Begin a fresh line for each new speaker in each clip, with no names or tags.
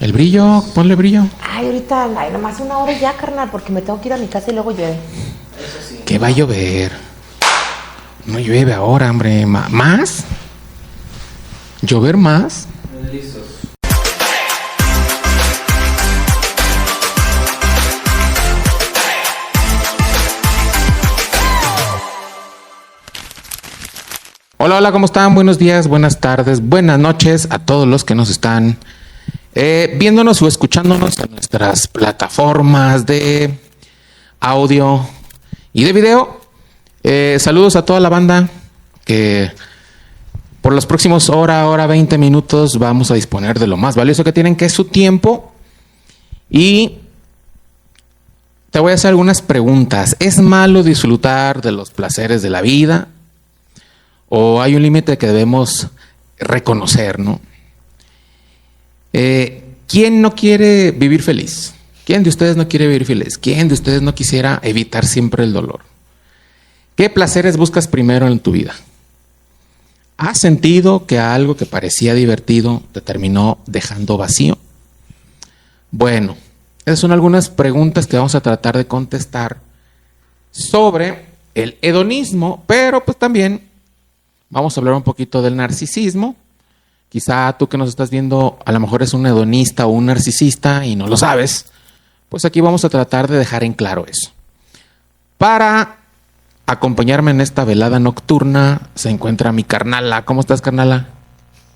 El brillo, ponle brillo.
Ay, ahorita, nomás una hora ya, carnal, porque me tengo que ir a mi casa y luego llueve.
¿Qué va a llover? No llueve ahora, hombre. ¿Más? ¿Llover más?
Listos.
Hola, hola, ¿cómo están? Buenos días, buenas tardes, buenas noches a todos los que nos están viéndonos o escuchándonos en nuestras plataformas de audio y de video. Saludos a toda la banda que por los próximos hora 20 minutos vamos a disponer de lo más valioso que tienen, que es su tiempo. Y te voy a hacer algunas preguntas. ¿Es malo disfrutar de los placeres de la vida? ¿O hay un límite que debemos reconocer, no? ¿Quién no quiere vivir feliz? ¿Quién de ustedes no quiere vivir feliz? ¿Quién de ustedes no quisiera evitar siempre el dolor? ¿Qué placeres buscas primero en tu vida? ¿Has sentido que algo que parecía divertido te terminó dejando vacío? Bueno, esas son algunas preguntas que vamos a tratar de contestar sobre el hedonismo, pero pues también vamos a hablar un poquito del narcisismo. Quizá tú que nos estás viendo a lo mejor es un hedonista o un narcisista y no lo sabes. Pues aquí vamos a tratar de dejar en claro eso. Para acompañarme en esta velada nocturna se encuentra mi carnala. ¿Cómo estás, carnala?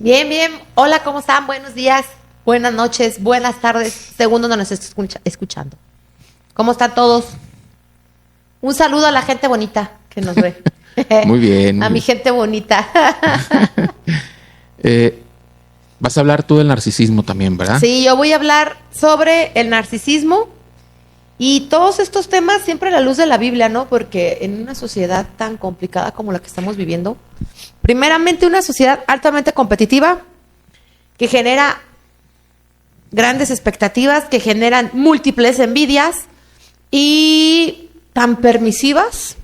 Bien, bien. Hola, ¿cómo están? Buenos días, buenas noches, buenas tardes, según donde nos estés escuchando. ¿Cómo están todos? Un saludo a la gente bonita que nos ve.
Muy bien.
A mi gente bonita.
Vas a hablar tú del narcisismo también, ¿verdad?
Sí, yo voy a hablar sobre el narcisismo y todos estos temas siempre a la luz de la Biblia, ¿no? Porque en una sociedad tan complicada como la que estamos viviendo, primeramente una sociedad altamente competitiva que genera grandes expectativas, que generan múltiples envidias y tan permisivas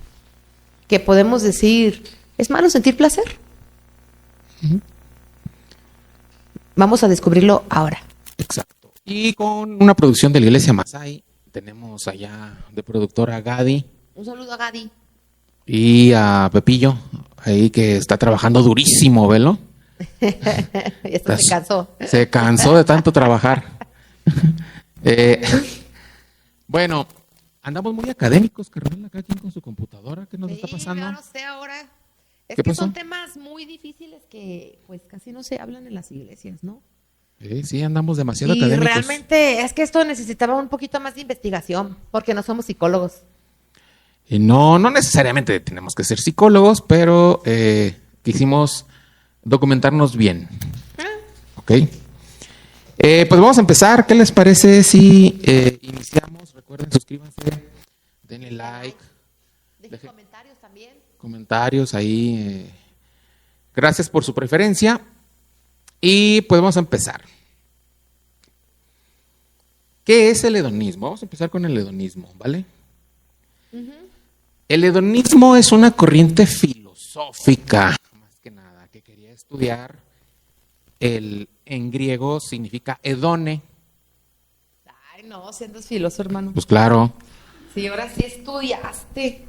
que podemos decir, ¿es malo sentir placer?
Uh-huh.
Vamos a descubrirlo ahora.
Exacto. Y con una producción de la Iglesia Masai, tenemos allá de productora a Gadi.
Un saludo a Gadi.
Y a Pepillo, ahí que está trabajando durísimo, ¿velo?
Esto se cansó.
Se cansó de tanto trabajar. Bueno, andamos muy académicos, Carmen, acá quien con su computadora. ¿Qué nos está pasando?
Yo no sé ahora. Es
¿Qué
que
pasó?
son temas muy difíciles que pues casi no se hablan en las iglesias, ¿no?
Sí, andamos demasiado
Y
académicos.
realmente es que esto necesitaba un poquito más de investigación, porque no somos psicólogos.
Y no necesariamente tenemos que ser psicólogos, pero quisimos documentarnos bien. ¿Ok? Pues vamos a empezar. ¿Qué les parece si iniciamos? Recuerden, suscríbanse, denle like.
Dejen comentarios también.
Comentarios ahí. Gracias por su preferencia. Y pues vamos a empezar. ¿Qué es el hedonismo? Vamos a empezar con el hedonismo, ¿vale?
Uh-huh.
El hedonismo es una corriente filosófica, más que nada, que quería estudiar. En griego significa hedone.
Ay, no, siendo filoso, hermano.
Pues claro.
Sí, ahora sí estudiaste.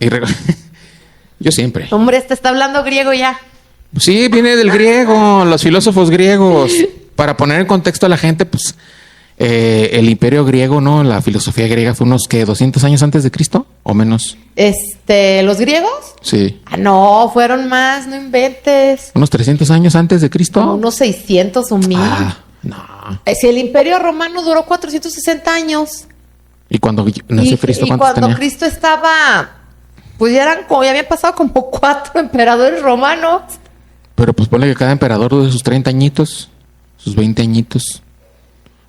Yo siempre.
Hombre, te está hablando griego ya.
Sí, viene del griego, los filósofos griegos. Para poner en contexto a la gente, pues el imperio griego, ¿no? La filosofía griega fue unos, ¿qué? ¿200 años antes de Cristo? ¿O menos?
¿Los griegos?
Sí.
Ah, no, fueron más, no inventes.
¿Unos 300 años antes de Cristo?
Como unos 600 o 1000.
Ah, no.
Si el imperio romano duró 460 años.
¿Y cuando nació Cristo, cuántos
cuando
tenía?
Cristo estaba, pues ya habían pasado como 4 emperadores romanos.
Pero pues ponle que cada emperador de sus 30 añitos, sus 20 añitos.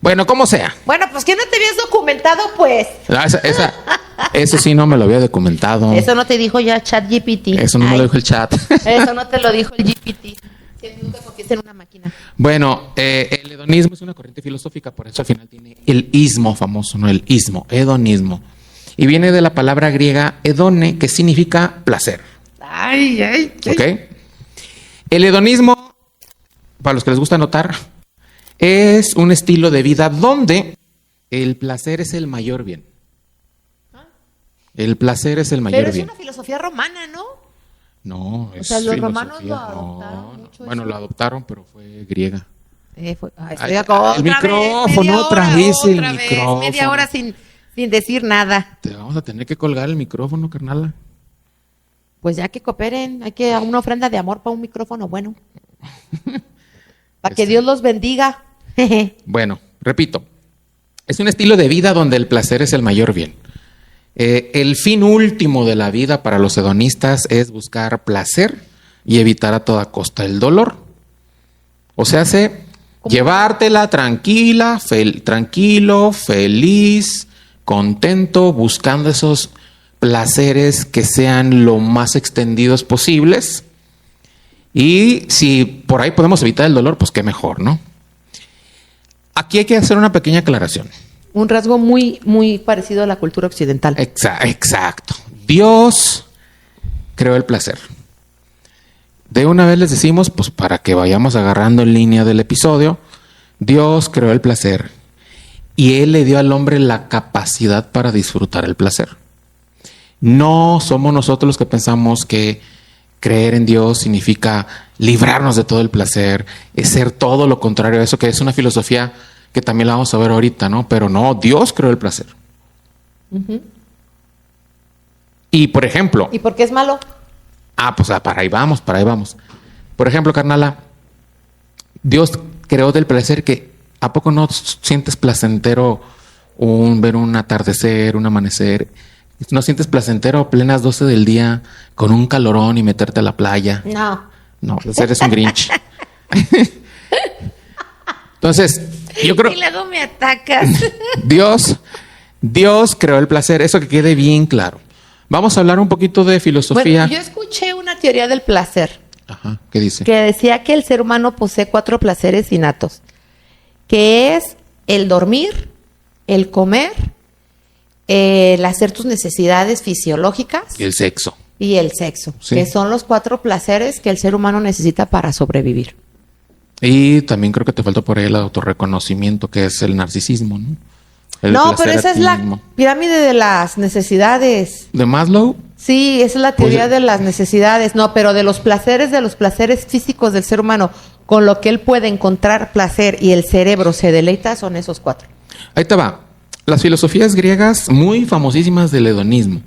Bueno, como sea.
Bueno, pues ¿quién no te habías documentado, pues?
Eso sí no me lo había documentado.
Eso no te dijo ya ChatGPT.
Eso no me lo dijo el chat.
Eso no te lo dijo el GPT. Si nunca confías en una máquina.
Bueno, el hedonismo es una corriente filosófica, por eso al final tiene el ismo famoso, ¿no? El ismo, hedonismo. Y viene de la palabra griega hedone, que significa placer.
Ay.
¿Ok? El hedonismo, para los que les gusta anotar, es un estilo de vida donde el placer es el mayor bien. El placer es el mayor
Pero es
bien.
una filosofía romana, ¿no?
No, es
O sea, los
filosofía.
romanos lo adoptaron mucho
Bueno,
eso.
lo adoptaron, pero fue griega.
Estoy
Ay,
acá
el
otra
micrófono,
vez, media
otra
hora,
vez el
otra vez,
micrófono.
media hora sin decir nada.
Te vamos a tener que colgar el micrófono, carnala.
Pues ya que cooperen, hay que una ofrenda de amor para un micrófono bueno. Para que Dios los bendiga.
Bueno, repito, es un estilo de vida donde el placer es el mayor bien. El fin último de la vida para los hedonistas es buscar placer y evitar a toda costa el dolor. O sea, llevártela tranquila, tranquilo, feliz, contento, buscando esos placeres que sean lo más extendidos posibles. Y si por ahí podemos evitar el dolor, pues qué mejor, ¿no? Aquí hay que hacer una pequeña aclaración.
Un rasgo muy, muy parecido a la cultura occidental.
Exacto. Dios creó el placer. De una vez les decimos, pues para que vayamos agarrando en línea del episodio, Dios creó el placer y Él le dio al hombre la capacidad para disfrutar el placer. No somos nosotros los que pensamos que creer en Dios significa librarnos de todo el placer, es ser todo lo contrario a eso, que es una filosofía que también la vamos a ver ahorita, ¿no? Pero no, Dios creó el placer.
Uh-huh.
Y por ejemplo...
¿Y por qué es malo?
Pues para ahí vamos. Por ejemplo, carnala, Dios creó del placer que ¿a poco no sientes placentero ver un atardecer, un amanecer? ¿No sientes placentero a plenas 12 del día con un calorón y meterte a la playa? No, pues eres un Grinch. Entonces, yo creo...
Y luego me atacas.
Dios creó el placer, eso que quede bien claro. Vamos a hablar un poquito de filosofía.
Bueno, yo escuché una teoría del placer.
Ajá, ¿qué dice?
Que decía que el ser humano posee 4 placeres innatos, que es el dormir, el comer, el hacer tus necesidades fisiológicas
Y el sexo.
y el sexo,
Sí.
que son los 4 placeres que el ser humano necesita para sobrevivir.
Y también creo que te faltó por ahí el autorreconocimiento, que es el narcisismo, ¿no? El
No,
placer
pero
a
esa es
ti
la
mismo.
pirámide de las necesidades.
¿De Maslow?
Sí, esa es la teoría
Pues-
de las necesidades. No, pero de los placeres físicos del ser humano, con lo que él puede encontrar placer y el cerebro se deleita, son esos 4.
Ahí te va. Las filosofías griegas muy famosísimas del hedonismo.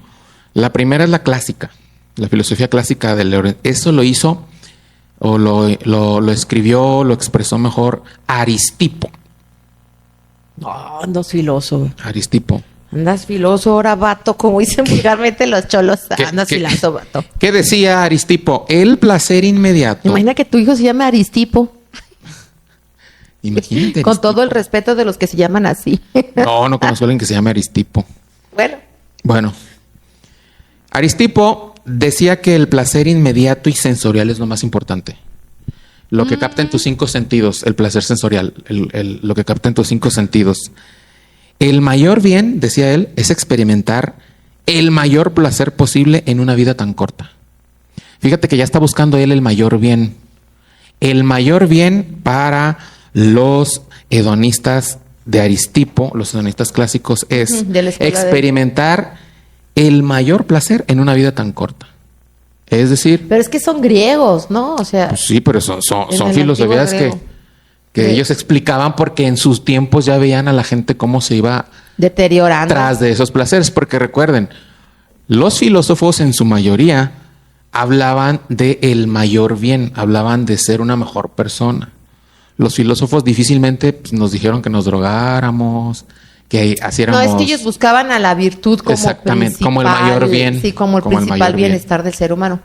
La primera es la clásica, la filosofía clásica del hedonismo. Eso lo hizo, o lo escribió, lo expresó mejor Aristipo.
No, andas filoso.
Aristipo.
Andas filoso ahora, vato, como dicen vulgarmente los cholos.
¿Qué-
Andas
qué-
filoso, vato.
¿Qué decía Aristipo? El placer inmediato.
Imagina que tu hijo se llame Aristipo,
Imagínate.
con
Aristipo.
todo el respeto de los que se llaman así.
No conozco a alguien que se llame Aristipo.
Bueno,
Bueno, Aristipo decía que el placer inmediato y sensorial es lo más importante. Lo que capta en tus 5 sentidos, el placer sensorial, lo que capta en tus 5 sentidos. El mayor bien, decía él, es experimentar el mayor placer posible en una vida tan corta. Fíjate que ya está buscando él el mayor bien. El mayor bien para los hedonistas de Aristipo, los hedonistas clásicos, es
de la escuela de-
experimentar el mayor placer en una vida tan corta. Es decir,
pero es que son griegos, ¿no? O sea,
pues sí, pero son
En el
filosofías
antiguo
que
griego.
ellos explicaban porque en sus tiempos ya veían a la gente cómo se iba
deteriorando.
tras de esos placeres. Porque recuerden, los filósofos en su mayoría hablaban de el mayor bien, hablaban de ser una mejor persona. Los filósofos difícilmente nos dijeron que nos drogáramos, que
No,
haciéramos...
es que ellos buscaban a la virtud como
Exactamente,
principal,
como el mayor bien.
Sí, como el
Como el
principal
mayor bien.
bienestar del ser humano.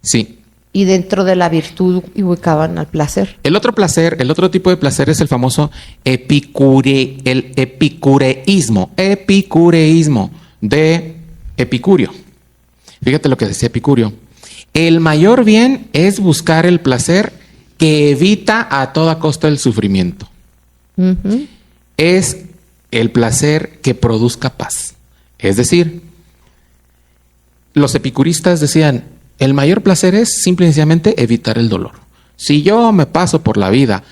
Sí.
Y dentro de la virtud ubicaban al placer.
El otro placer, el otro tipo de placer es el famoso el epicureísmo de Epicurio. Fíjate lo que decía Epicurio. El mayor bien es buscar el placer que evita a toda costa el sufrimiento.
Ujú.
Es el placer que produzca paz. Es decir, los epicuristas decían, el mayor placer es simple y sencillamente evitar el dolor. Si yo me paso por la vida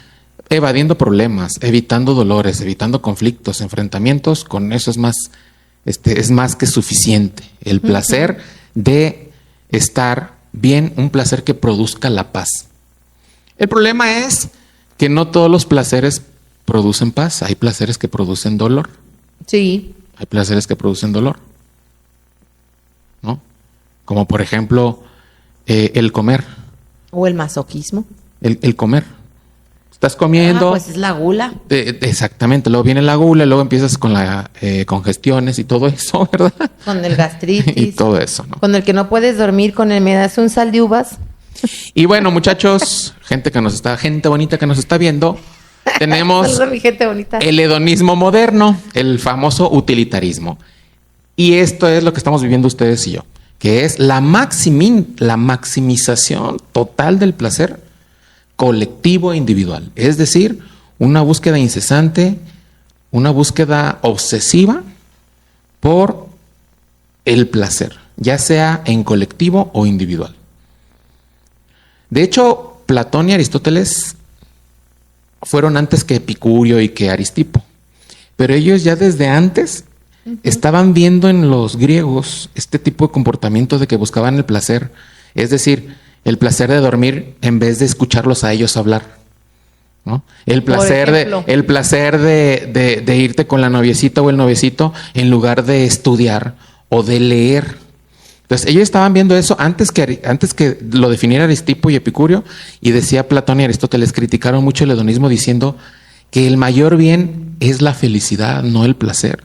evadiendo problemas, evitando dolores, evitando conflictos, enfrentamientos, con eso es más que suficiente. El placer de estar bien, un placer que produzca la paz. El problema es que no todos los placeres producen paz. Hay placeres que producen dolor.
Sí.
Hay placeres que producen dolor, ¿no? Como por ejemplo, el comer.
O el masoquismo.
El comer. Estás comiendo.
Pues es la gula.
Exactamente. Luego viene la gula, luego empiezas con la congestiones y todo eso, ¿verdad?
Con el gastritis.
Y todo eso, ¿no?
Con el que no puedes dormir, con el me das un sal de uvas.
Y bueno, muchachos, gente bonita que nos está viendo, tenemos
Saludos a mi gente bonita.
el hedonismo moderno, el famoso utilitarismo. Y esto es lo que estamos viviendo ustedes y yo, que es la maximización total del placer colectivo e individual. Es decir, una búsqueda incesante, una búsqueda obsesiva por el placer, ya sea en colectivo o individual. De hecho, Platón y Aristóteles fueron antes que Epicurio y que Aristipo, pero ellos ya desde antes estaban viendo en los griegos este tipo de comportamiento de que buscaban el placer, es decir, el placer de dormir en vez de escucharlos a ellos hablar, ¿no? El placer de irte con la noviecita o el noviecito en lugar de estudiar o de leer. Entonces ellos estaban viendo eso antes que lo definiera Aristipo y Epicurio, y decía Platón y Aristóteles, criticaron mucho el hedonismo diciendo que el mayor bien es la felicidad, no el placer.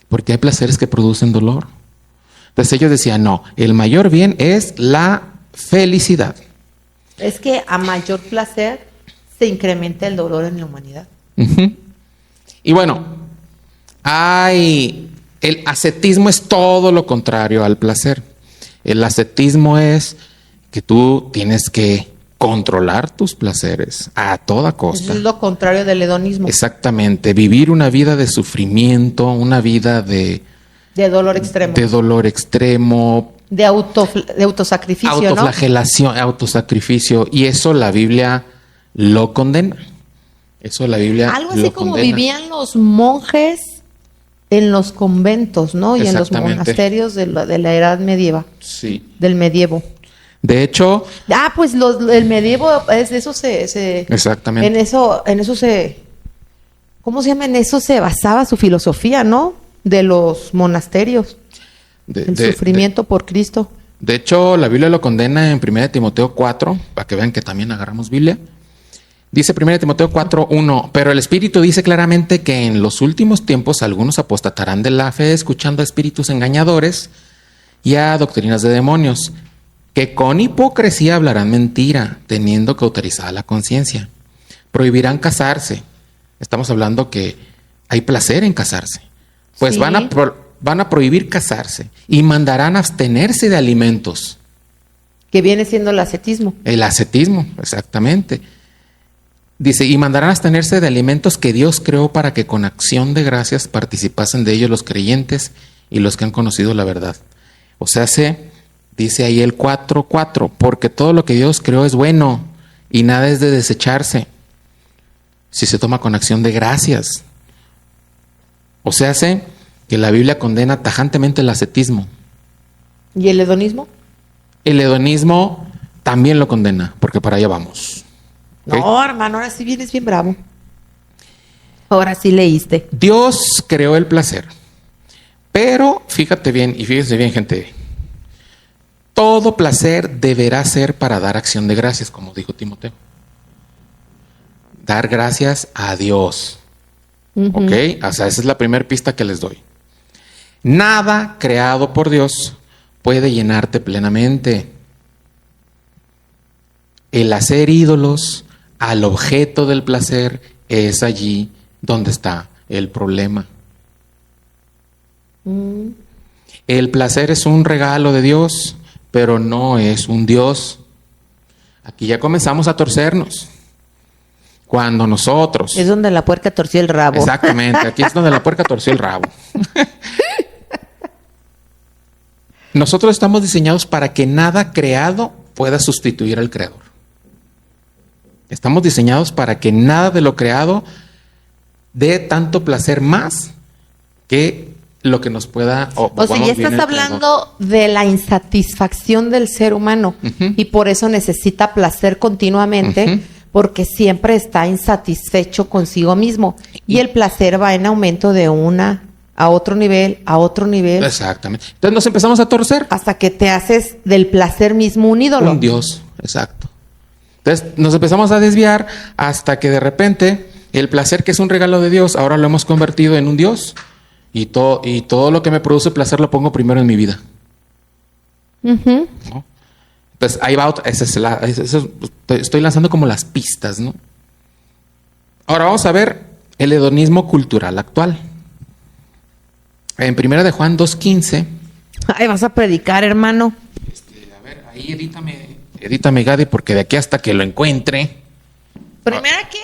Porque hay placeres que producen dolor. Entonces ellos decían, no, el mayor bien es la felicidad.
Es que a mayor placer se incrementa el dolor en la humanidad.
Uh-huh. Y bueno, el ascetismo es todo lo contrario al placer. El ascetismo es que tú tienes que controlar tus placeres a toda costa.
Eso es lo contrario del hedonismo.
Exactamente, vivir una vida de sufrimiento, una vida de
dolor extremo.
De dolor extremo.
De autosacrificio,
autoflagelación, ¿no? Autosacrificio. Y eso la Biblia lo condena. Eso la Biblia
algo así
lo
como
condena.
Vivían los monjes en los conventos, ¿no? Y en los monasterios de la edad medieval.
Sí.
Del medievo.
De hecho.
Pues el medievo, eso se
exactamente.
En eso se. ¿Cómo se llama? En eso se basaba su filosofía, ¿no? De los monasterios. El sufrimiento por Cristo.
De hecho, la Biblia lo condena en 1 Timoteo 4, para que vean que también agarramos Biblia. Dice 1 Timoteo 4:1, pero el Espíritu dice claramente que en los últimos tiempos algunos apostatarán de la fe escuchando a espíritus engañadores y a doctrinas de demonios, que con hipocresía hablarán mentira, teniendo cauterizada la conciencia. Prohibirán casarse. Estamos hablando que hay placer en casarse. Pues sí. Van a prohibir casarse y mandarán abstenerse de alimentos.
Que viene siendo el ascetismo.
El ascetismo, exactamente. Dice, y mandarán abstenerse de alimentos que Dios creó para que con acción de gracias participasen de ellos los creyentes y los que han conocido la verdad. O sea, dice ahí el 4:4, porque todo lo que Dios creó es bueno y nada es de desecharse si se toma con acción de gracias. O sea, que la Biblia condena tajantemente el ascetismo.
¿Y el hedonismo?
El hedonismo también lo condena, porque para allá vamos. ¿Okay?
No, hermano, ahora sí vienes bien bravo. Ahora sí leíste.
Dios creó el placer. Pero fíjate bien, y fíjense bien, gente. Todo placer deberá ser para dar acción de gracias, como dijo Timoteo. Dar gracias a Dios. ¿Ok? O sea, esa es la primera pista que les doy. Nada creado por Dios puede llenarte plenamente. El hacer ídolos al objeto del placer es allí donde está el problema. El placer es un regalo de Dios, pero no es un Dios. Aquí ya comenzamos a torcernos. Cuando nosotros...
Es donde la puerca torció el rabo.
Exactamente, aquí es donde la puerca torció el rabo. Nosotros estamos diseñados para que nada creado pueda sustituir al creador. Estamos diseñados para que nada de lo creado dé tanto placer más que lo que nos pueda...
O sea, ya estás hablando de la insatisfacción del ser humano y por eso necesita placer continuamente porque siempre está insatisfecho consigo mismo y el placer va en aumento de una a otro nivel, a otro nivel.
Exactamente. Entonces nos empezamos a torcer.
Hasta que te haces del placer mismo un ídolo.
Un dios, exacto. Entonces nos empezamos a desviar hasta que de repente el placer, que es un regalo de Dios, ahora lo hemos convertido en un dios y todo lo que me produce placer lo pongo primero en mi vida. ¿No? Entonces ahí va otra. Estoy lanzando como las pistas, ¿no? Ahora vamos a ver el hedonismo cultural actual. En 1 de Juan 2:15.
Ay, vas a predicar, hermano.
A ver, ahí edítame, Gadi, porque de aquí hasta que lo encuentre.
¿Primera qué?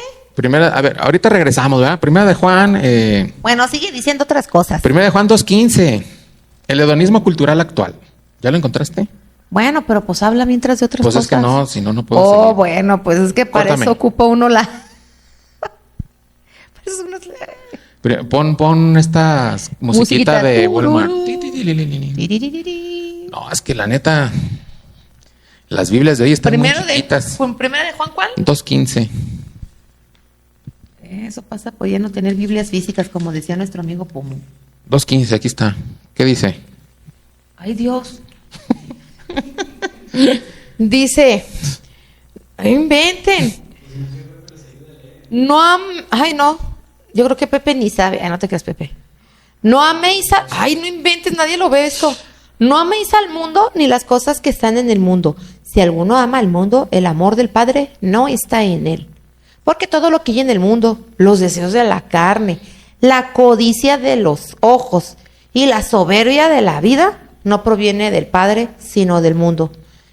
A ver, ahorita regresamos, ¿verdad? 1 de Juan.
Bueno, sigue diciendo otras cosas.
1 de Juan 2:15. El hedonismo cultural actual. ¿Ya lo encontraste?
Bueno, pero pues habla mientras de otras cosas.
Pues es que no, si no, no puedo seguir.
Bueno, pues es que para eso ocupa uno la... Pues uno...
Pon esta musiquita de Walmart. No, es que la neta, las Biblias de hoy están muy chiquitas.
¿Primera de Juan cuál?
2:15.
Eso pasa por ya no tener Biblias físicas, como decía nuestro amigo Pomo.
2:15, aquí está. ¿Qué dice?
Ay, Dios. Dice, inventen. Ay, no. Yo creo que Pepe ni sabe. Ay, no te creas, Pepe. No améis Ay, no inventes, nadie lo ve esto. No améis al mundo ni las cosas que están en el mundo. Si alguno ama al mundo, el amor del Padre no está en él. Porque todo lo que hay en el mundo, los deseos de la carne, la codicia de los ojos y la soberbia de la vida, no proviene del Padre, sino del mundo.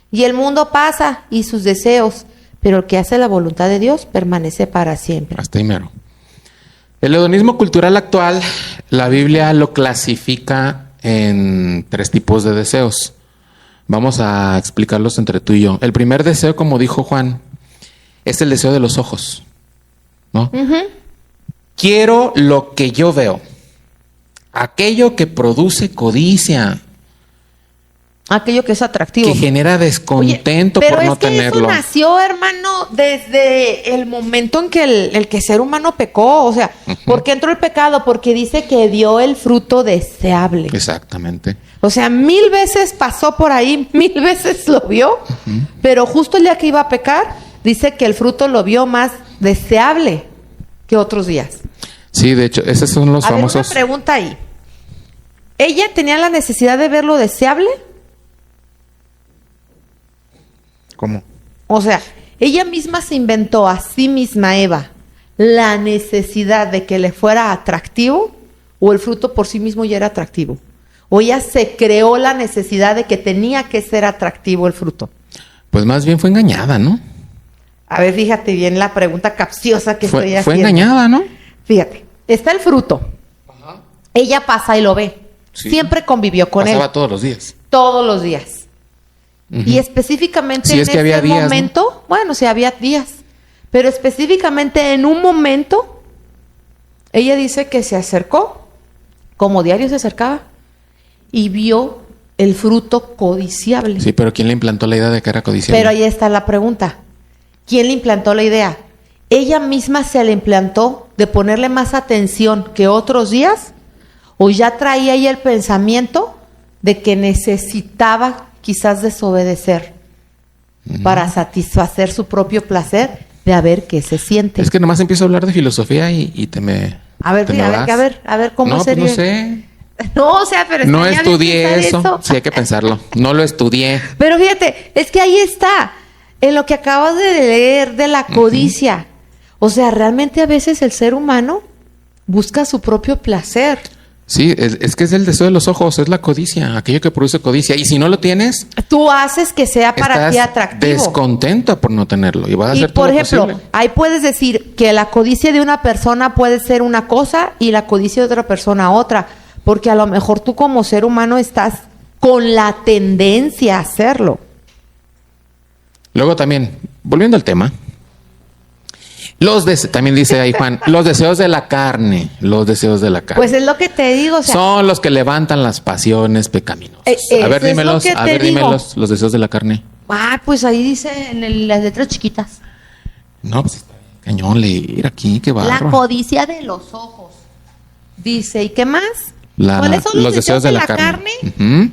Y el mundo pasa y sus deseos, pero el que hace la voluntad de Dios permanece para siempre.
Hasta ahí mero. El hedonismo cultural actual, la Biblia lo clasifica en 3 tipos de deseos. Vamos a explicarlos entre tú y yo. El primer deseo, como dijo Juan, es el deseo de los ojos, ¿no? Quiero lo que yo veo. Aquello que produce codicia.
Aquello que es atractivo.
Que genera descontento. Oye, por no tenerlo.
Pero es que eso nació, hermano, desde el momento en que el que ser humano pecó. O sea, ¿por qué entró el pecado? Porque dice que dio el fruto deseable.
Exactamente.
O sea, 1000 veces pasó por ahí, 1000 veces lo vio. Pero justo el día que iba a pecar, dice que el fruto lo vio más deseable que otros días.
Sí, de hecho, esos son los famosos.
A ver, una pregunta ahí. ¿Ella tenía la necesidad de verlo deseable?
¿Cómo?
O sea, ella misma se inventó a sí misma, Eva, la necesidad de que le fuera atractivo, o el fruto por sí mismo ya era atractivo. O ella se creó la necesidad de que tenía que ser atractivo el fruto.
Pues más bien fue engañada, ¿no?
A ver, fíjate bien la pregunta capciosa que estoy haciendo.
Fue engañada, ¿no?
Fíjate, está el fruto. Ajá. Ella pasa y lo ve. Sí. Siempre convivió con él.
Pasaba todos los días.
Todos los días. Y específicamente
en ese
momento,
¿no?
Bueno, sí había días, pero específicamente en un momento, ella dice que se acercó, como diario se acercaba, y vio el fruto codiciable.
Sí, pero ¿quién le implantó la idea de que era codiciable?
Pero ahí está la pregunta. ¿Quién le implantó la idea? ¿Ella misma se le implantó de ponerle más atención que otros días? ¿O ya traía ella el pensamiento de que necesitaba quizás desobedecer para satisfacer su propio placer de a ver qué se siente?
Es que nomás empiezo a hablar de filosofía y te me...
A ver, ¿cómo sería?
No, pues no sé.
No, o sea, pero...
No estudié eso. Sí, hay que pensarlo. No lo estudié.
Pero fíjate, es que ahí está, en lo que acabas de leer de la codicia. O sea, realmente a veces el ser humano busca su propio placer.
Sí, es que es el deseo de los ojos, es la codicia, aquello que produce codicia. Y si no lo tienes,
tú haces que sea para ti atractivo.
Descontento por no tenerlo y vas a hacer todo lo posible. Por ejemplo,
ahí puedes decir que la codicia de una persona puede ser una cosa y la codicia de otra persona otra, porque a lo mejor tú como ser humano estás con la tendencia a hacerlo.
Luego también, volviendo al tema, También dice ahí Juan, los deseos de la carne,
Pues es lo que te digo, o sea,
son los que levantan las pasiones pecaminosas. A ver, dímelos, los deseos de la carne.
Pues ahí dice en las letras chiquitas.
No, pues está bien cañón leer aquí, qué bárbaro.
La codicia de los ojos. Dice, ¿y qué más?
¿Cuáles son los deseos de la carne? Uh-huh.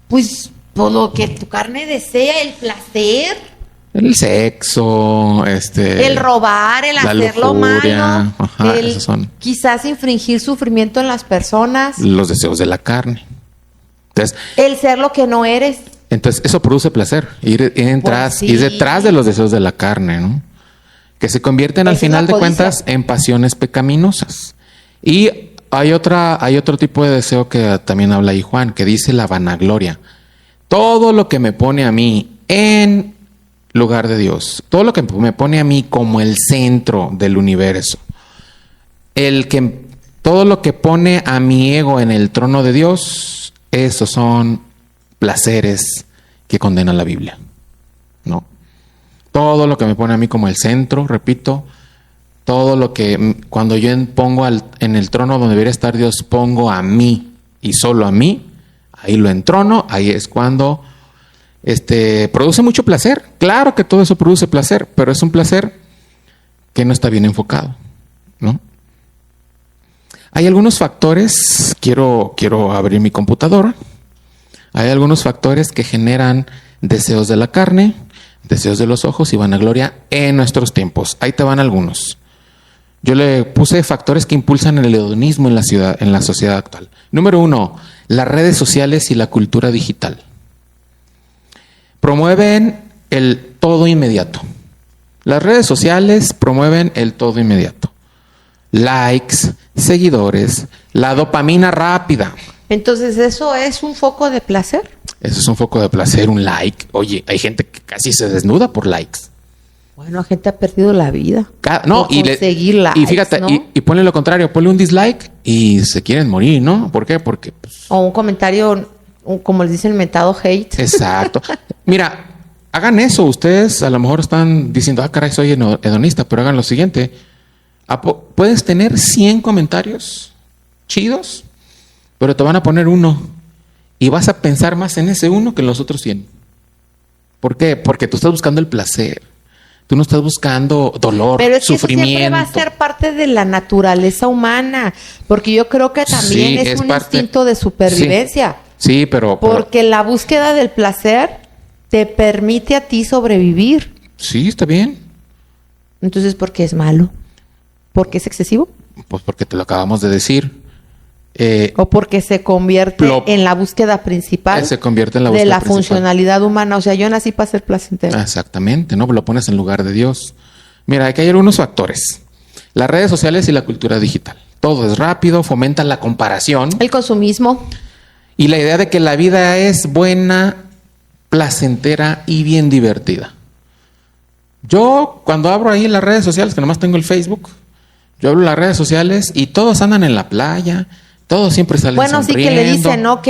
Pues por lo que tu carne desea, el placer.
El sexo,
el robar, el hacerlo malo,
esos son.
Quizás infringir sufrimiento en las personas.
Los deseos de la carne. Entonces,
el ser lo que no eres.
Entonces, eso produce placer. Ir detrás de los deseos de la carne, ¿no? Que se convierten al final de cuentas en pasiones pecaminosas. Y hay otro tipo de deseo que también habla ahí Juan, que dice la vanagloria. Todo lo que me pone a mí en lugar de Dios, todo lo que me pone a mí como el centro del universo, todo lo que pone a mi ego en el trono de Dios, esos son placeres que condena la Biblia, ¿no? Todo lo que me pone a mí como el centro, repito, todo lo que cuando yo pongo en el trono donde debería estar Dios, pongo a mí y solo a mí, ahí lo entrono, ahí es cuando produce mucho placer. Claro que todo eso produce placer, pero es un placer que no está bien enfocado, ¿no? Hay algunos factores, quiero abrir mi computadora. Hay algunos factores que generan deseos de la carne, deseos de los ojos y vanagloria en nuestros tiempos. Ahí te van algunos. Yo le puse factores que impulsan el hedonismo en la sociedad actual. Número 1, las redes sociales y la cultura digital. Promueven el todo inmediato. Las redes sociales promueven el todo inmediato. Likes, seguidores, la dopamina rápida.
Entonces, ¿eso es un foco de placer?
Eso es un foco de placer, un like. Oye, hay gente que casi se desnuda por likes.
Bueno, la gente ha perdido la vida.
Por
conseguir likes,
y fíjate, ¿no? y ponle lo contrario, ponle un dislike y se quieren morir, ¿no? ¿Por qué? Porque...
o un comentario, como les dicen, mentado hate.
Exacto. Mira, hagan eso. Ustedes a lo mejor están diciendo, caray, soy hedonista, pero hagan lo siguiente. Puedes tener 100 comentarios chidos, pero te van a poner uno y vas a pensar más en ese uno que en los otros 100. ¿Por qué? Porque tú estás buscando el placer. Tú no estás buscando dolor,
pero es que
sufrimiento.
Eso siempre va a ser parte de la naturaleza humana, porque yo creo que también es un instinto de supervivencia.
Sí, pero...
Porque la búsqueda del placer te permite a ti sobrevivir.
Sí, está bien.
Entonces, ¿por qué es malo? ¿Por qué es excesivo?
Pues porque te lo acabamos de decir.
O porque se convierte en la búsqueda principal de la funcionalidad humana. O sea, yo nací para ser placentero.
Exactamente, ¿no? Lo pones en lugar de Dios. Mira, aquí hay algunos factores. Las redes sociales y la cultura digital. Todo es rápido, fomenta la comparación.
El consumismo.
Y la idea de que la vida es buena, placentera y bien divertida. Yo, cuando abro ahí las redes sociales, que nomás tengo el Facebook, yo abro las redes sociales y todos andan en la playa. Todos siempre salen sonriendo.
Sí que le dicen, ¿no?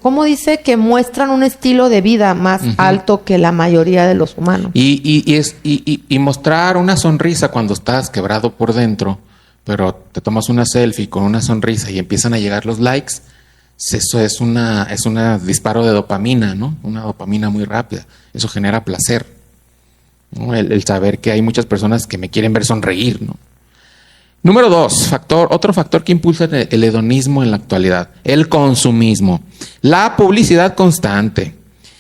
¿Cómo dice? Que muestran un estilo de vida más alto que la mayoría de los humanos.
Y mostrar una sonrisa cuando estás quebrado por dentro, pero te tomas una selfie con una sonrisa y empiezan a llegar los likes, eso es un disparo de dopamina, ¿no? Una dopamina muy rápida. Eso genera placer, ¿no? El saber que hay muchas personas que me quieren ver sonreír, ¿no? Número 2, otro factor que impulsa el hedonismo en la actualidad, el consumismo. La publicidad constante,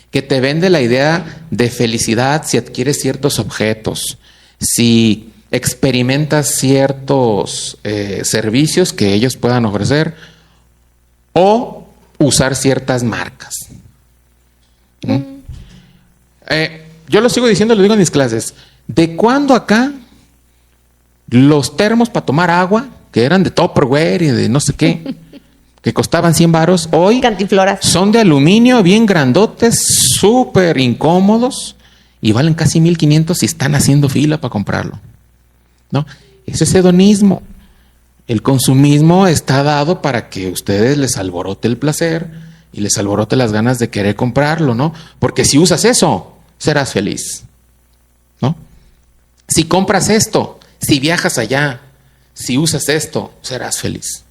que te vende la idea de felicidad si adquieres ciertos objetos, si experimentas ciertos servicios que ellos puedan ofrecer o usar ciertas marcas. Yo lo sigo diciendo, lo digo en mis clases. ¿De cuándo acá los termos para tomar agua, que eran de Tupperware y de no sé qué, que costaban 100 varos, hoy
Cantinfloras.
Son de aluminio, bien grandotes, súper incómodos y valen casi 1,500 y están haciendo fila para comprarlo, ¿no? Eso es hedonismo. El consumismo está dado para que ustedes les alborote el placer y les alborote las ganas de querer comprarlo, ¿no? Porque si usas eso, serás feliz, ¿no? Si compras esto, si viajas allá, si usas esto, serás feliz.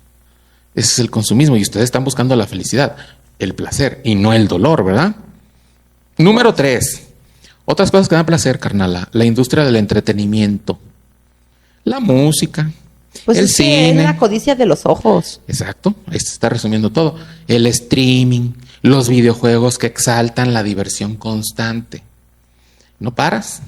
Ese es el consumismo y ustedes están buscando la felicidad, el placer y no el dolor, ¿verdad? Número 3. Otras cosas que dan placer, carnala. La industria del entretenimiento. La música.
Pues
el
es que
cine.
es la codicia de los ojos.
Exacto. Ahí se está resumiendo todo. El streaming. Los videojuegos que exaltan la diversión constante. No paras.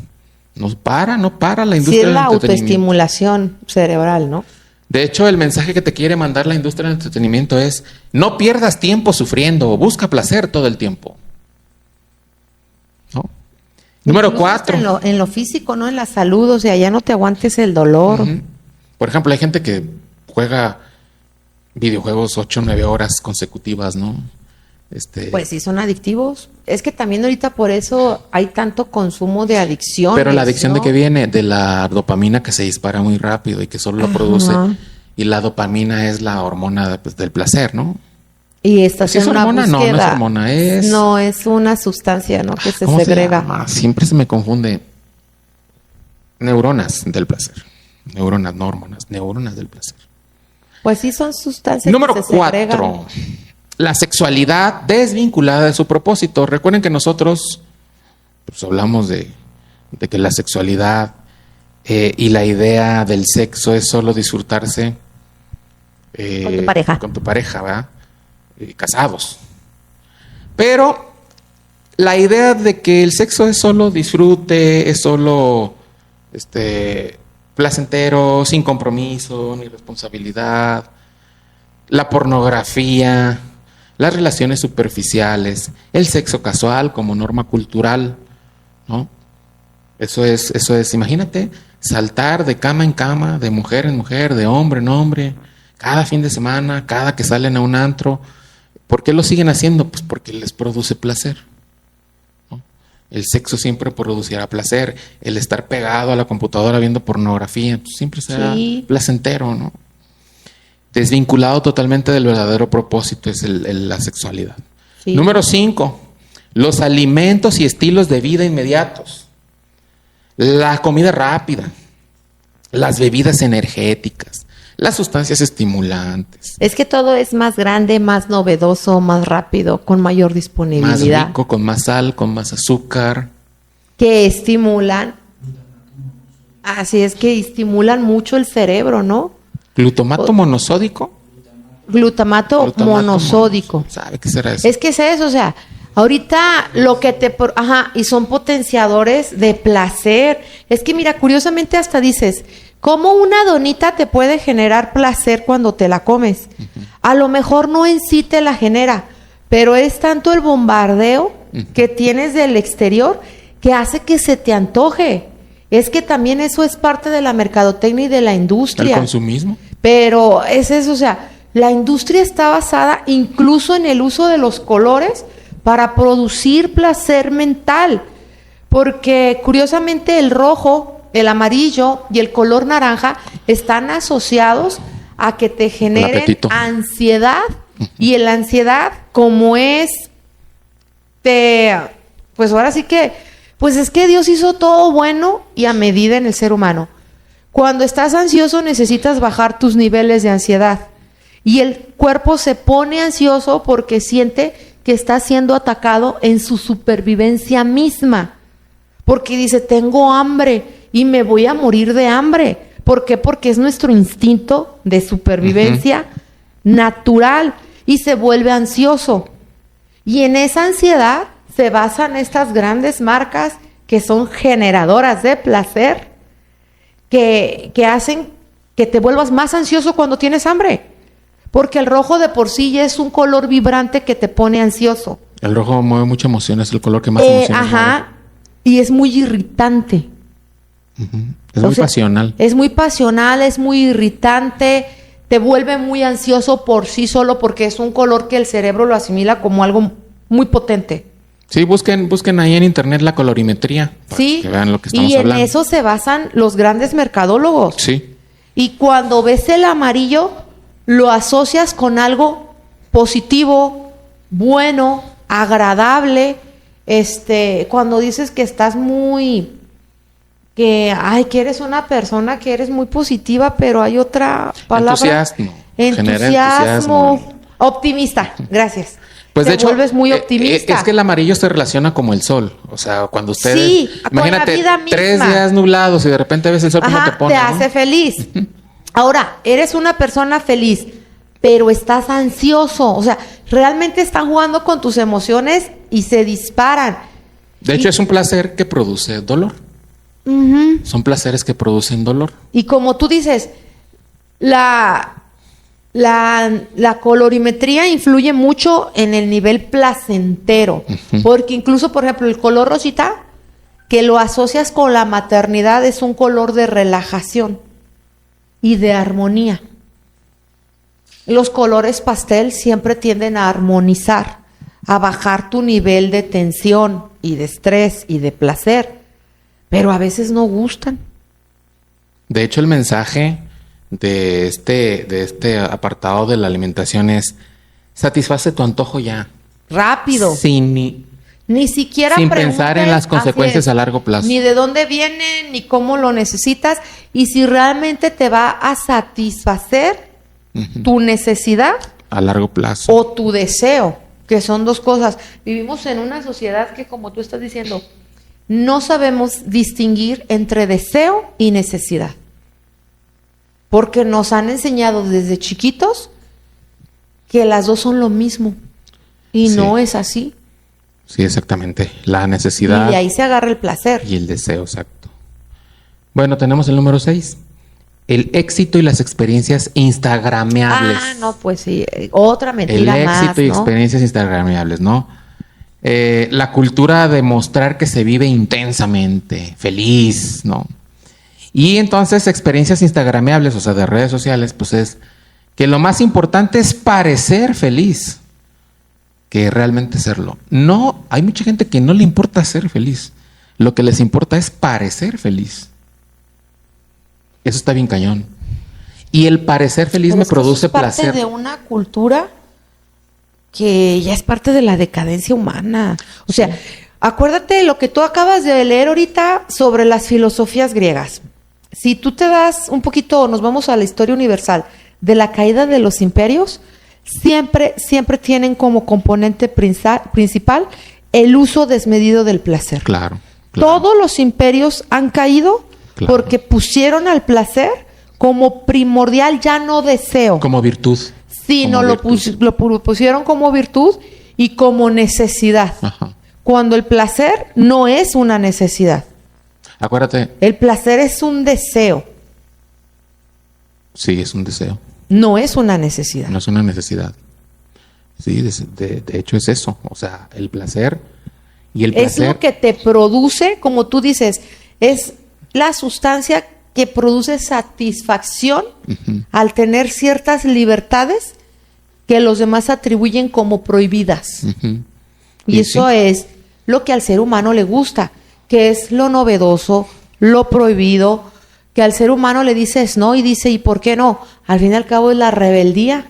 No para la industria
Sí, es
del
la
entretenimiento.
autoestimulación cerebral, ¿no?
De hecho, el mensaje que te quiere mandar la industria del entretenimiento es: no pierdas tiempo sufriendo, busca placer todo el tiempo. ¿No? Número
Incluso
4.
En lo físico, ¿no? En la salud, o sea, ya no te aguantes el dolor.
Uh-huh. Por ejemplo, hay gente que juega videojuegos 8 o 9 horas consecutivas, ¿no?
Pues sí, son adictivos. Es que también ahorita por eso hay tanto consumo de adicciones.
Pero la adicción,
¿no?
¿de qué viene? De la dopamina, que se dispara muy rápido y que solo lo produce. Y la dopamina es la hormona, pues, del placer, ¿no?
Y esta
¿Sí es
una
hormona?
búsqueda.
No, no es hormona, es...
No, es una sustancia, ¿no? Que se
¿Cómo
segrega.
se llama? Siempre se me confunde. Neuronas del placer. Neuronas, no hormonas. Neuronas del placer.
Pues sí, son sustancias
Número
que se segregan.
4. La sexualidad desvinculada de su propósito. Recuerden que nosotros pues, hablamos de que la sexualidad y la idea del sexo es solo disfrutarse
Con tu pareja.
Con tu pareja, ¿verdad? Casados. Pero la idea de que el sexo es solo disfrute, es solo placentero, sin compromiso ni responsabilidad, la pornografía, las relaciones superficiales, el sexo casual como norma cultural, ¿no? Eso es, imagínate, saltar de cama en cama, de mujer en mujer, de hombre en hombre, cada fin de semana, cada que salen a un antro. ¿Por qué lo siguen haciendo? Pues porque les produce placer, ¿no? El sexo siempre producirá placer. El estar pegado a la computadora viendo pornografía, pues siempre será placentero, ¿no? Desvinculado totalmente del verdadero propósito es la sexualidad. Sí. Número 5. Los alimentos y estilos de vida inmediatos. La comida rápida. Las bebidas energéticas. Las sustancias estimulantes.
Es que todo es más grande, más novedoso, más rápido, con mayor disponibilidad.
Más rico, con más sal, con más azúcar.
Que estimulan. Así es, que estimulan mucho el cerebro, ¿no?
¿Glutamato monosódico?
Glutamato monosódico.
¿Sabe qué será eso?
Es que es eso, o sea, ahorita lo que te... y son potenciadores de placer. Es que mira, curiosamente hasta dices, ¿cómo una donita te puede generar placer cuando te la comes? Uh-huh. A lo mejor no en sí te la genera, pero es tanto el bombardeo que tienes del exterior que hace que se te antoje. Es que también eso es parte de la mercadotecnia y de la industria.
¿El consumismo?
Pero es eso, o sea, la industria está basada incluso en el uso de los colores para producir placer mental. Porque curiosamente el rojo, el amarillo y el color naranja están asociados a que te generen ansiedad. Y la ansiedad, como es, pues ahora sí que... Pues es que Dios hizo todo bueno y a medida en el ser humano. Cuando estás ansioso necesitas bajar tus niveles de ansiedad. Y el cuerpo se pone ansioso porque siente que está siendo atacado en su supervivencia misma. Porque dice, tengo hambre y me voy a morir de hambre. ¿Por qué? Porque es nuestro instinto de supervivencia natural y se vuelve ansioso. Y en esa ansiedad se basan estas grandes marcas que son generadoras de placer, que hacen que te vuelvas más ansioso cuando tienes hambre. Porque el rojo de por sí ya es un color vibrante que te pone ansioso.
El rojo mueve mucha emoción, es el color que más emociones mueve.
Y es muy irritante.
Es muy pasional.
Es muy pasional, es muy irritante, te vuelve muy ansioso por sí solo porque es un color que el cerebro lo asimila como algo muy potente.
Sí, busquen ahí en internet la colorimetría para que vean lo que estamos hablando.
Y en eso se basan los grandes mercadólogos.
Sí.
Y cuando ves el amarillo, lo asocias con algo positivo, bueno, agradable. Cuando dices que estás que eres una persona que eres muy positiva, pero hay otra palabra.
Entusiasmo. Genera entusiasmo.
Optimista, gracias.
Pues
te
de hecho,
vuelves muy optimista.
Es que el amarillo se relaciona como el sol. O sea, cuando ustedes...
Sí,
imagínate,
con la vida misma.
3 días nublados y de repente ves el sol, ¿cómo te pone?
Te hace feliz. Ahora, eres una persona feliz, pero estás ansioso. O sea, realmente están jugando con tus emociones y se disparan.
De hecho, es un placer que produce dolor. Son placeres que producen dolor.
Y como tú dices, la colorimetría influye mucho en el nivel placentero. Porque incluso, por ejemplo, el color rosita, que lo asocias con la maternidad, es un color de relajación y de armonía. Los colores pastel siempre tienden a armonizar, a bajar tu nivel de tensión y de estrés y de placer, pero a veces no gustan.
De hecho, el mensaje de este apartado de la alimentación es: satisface tu antojo ya.
Rápido. Ni siquiera
sin pensar en las consecuencias a largo plazo.
Ni de dónde viene, ni cómo lo necesitas, y si realmente te va a satisfacer tu necesidad
a largo plazo
o tu deseo, que son dos cosas. Vivimos en una sociedad que, como tú estás diciendo, no sabemos distinguir entre deseo y necesidad, porque nos han enseñado desde chiquitos que las dos son lo mismo, y
sí.
No es así.
Sí, exactamente. La necesidad.
Y de ahí se agarra el placer.
Y el deseo, exacto. Bueno, tenemos el número 6. El éxito y las experiencias instagrameables.
No, pues sí. Otra mentira más,
el éxito y experiencias instagrameables, ¿no? La cultura de mostrar que se vive intensamente, feliz, ¿no? Y entonces experiencias instagrameables, o sea, de redes sociales, pues es que lo más importante es parecer feliz que realmente serlo. No, hay mucha gente que no le importa ser feliz. Lo que les importa es parecer feliz. Eso está bien cañón. Y el parecer feliz me produce placer.
Es parte de una cultura que ya es parte de la decadencia humana. O sea, acuérdate de lo que tú acabas de leer ahorita sobre las filosofías griegas. Si tú te das un poquito, nos vamos a la historia universal de la caída de los imperios, siempre tienen como componente principal el uso desmedido del placer.
Claro.
Todos los imperios han caído porque pusieron al placer como primordial, ya no deseo.
Como virtud.
Sino lo pusieron como virtud y como necesidad.
Ajá.
Cuando el placer no es una necesidad.
Acuérdate.
El placer es un deseo.
Sí, es un deseo.
No es una necesidad.
No es una necesidad. Sí, de hecho es eso. O sea, el placer y el placer.
Es lo que te produce, como tú dices, es la sustancia que produce satisfacción al tener ciertas libertades que los demás atribuyen como prohibidas. Y eso es lo que al ser humano le gusta, que es lo novedoso, lo prohibido, que al ser humano le dices no y dice ¿y por qué no? Al fin y al cabo es la rebeldía,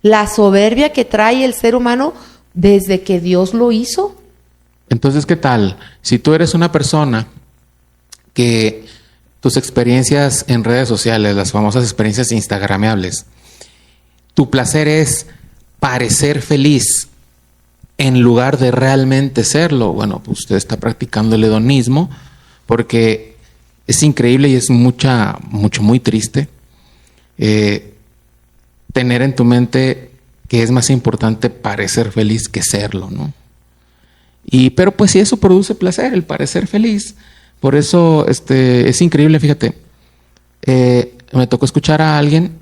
la soberbia que trae el ser humano desde que Dios lo hizo.
Entonces, ¿qué tal? Si tú eres una persona que tus experiencias en redes sociales, las famosas experiencias instagrameables, tu placer es parecer feliz en lugar de realmente serlo, bueno, pues usted está practicando el hedonismo, porque es increíble y es muy triste tener en tu mente que es más importante parecer feliz que serlo, ¿no? Pero pues si eso produce placer, el parecer feliz, por eso es increíble, fíjate. Me tocó escuchar a alguien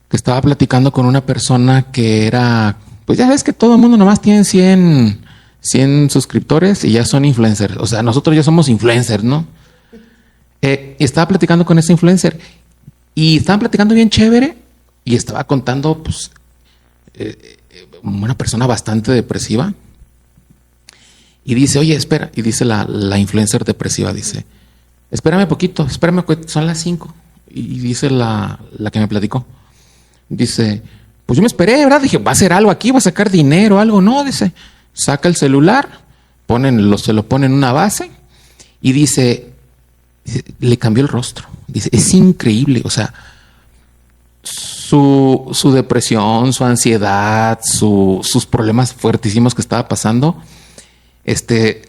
que estaba platicando con una persona que era, pues ya ves que todo el mundo nomás tiene 100 suscriptores y ya son influencers. O sea, nosotros ya somos influencers, ¿no? Y estaba platicando con ese influencer y estaban platicando bien chévere y estaba contando, pues, una persona bastante depresiva. Y dice, oye, espera. Y dice la influencer depresiva, dice, espérame poquito, son las 5. Y dice la que me platicó, dice, pues yo me esperé, ¿verdad? Dije, va a hacer algo aquí, va a sacar dinero, algo. No, dice, saca el celular, se lo pone en una base y dice, le cambió el rostro. Dice, es increíble, o sea, su depresión, su ansiedad, sus problemas fuertísimos que estaba pasando,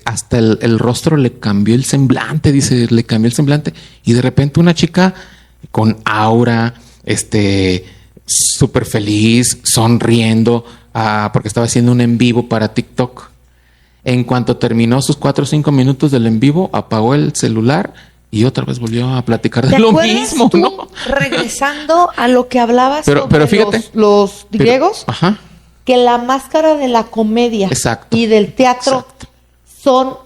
hasta el rostro le cambió el semblante, dice, le cambió el semblante. Y de repente una chica con aura, súper feliz, sonriendo, porque estaba haciendo un en vivo para TikTok. En cuanto terminó sus 4 o 5 minutos del en vivo, apagó el celular y otra vez volvió a platicar de lo mismo,
tú,
¿no?
Regresando a lo que hablabas
pero fíjate,
los griegos,
ajá,
que la máscara de la comedia
exacto,
y del teatro
exacto,
son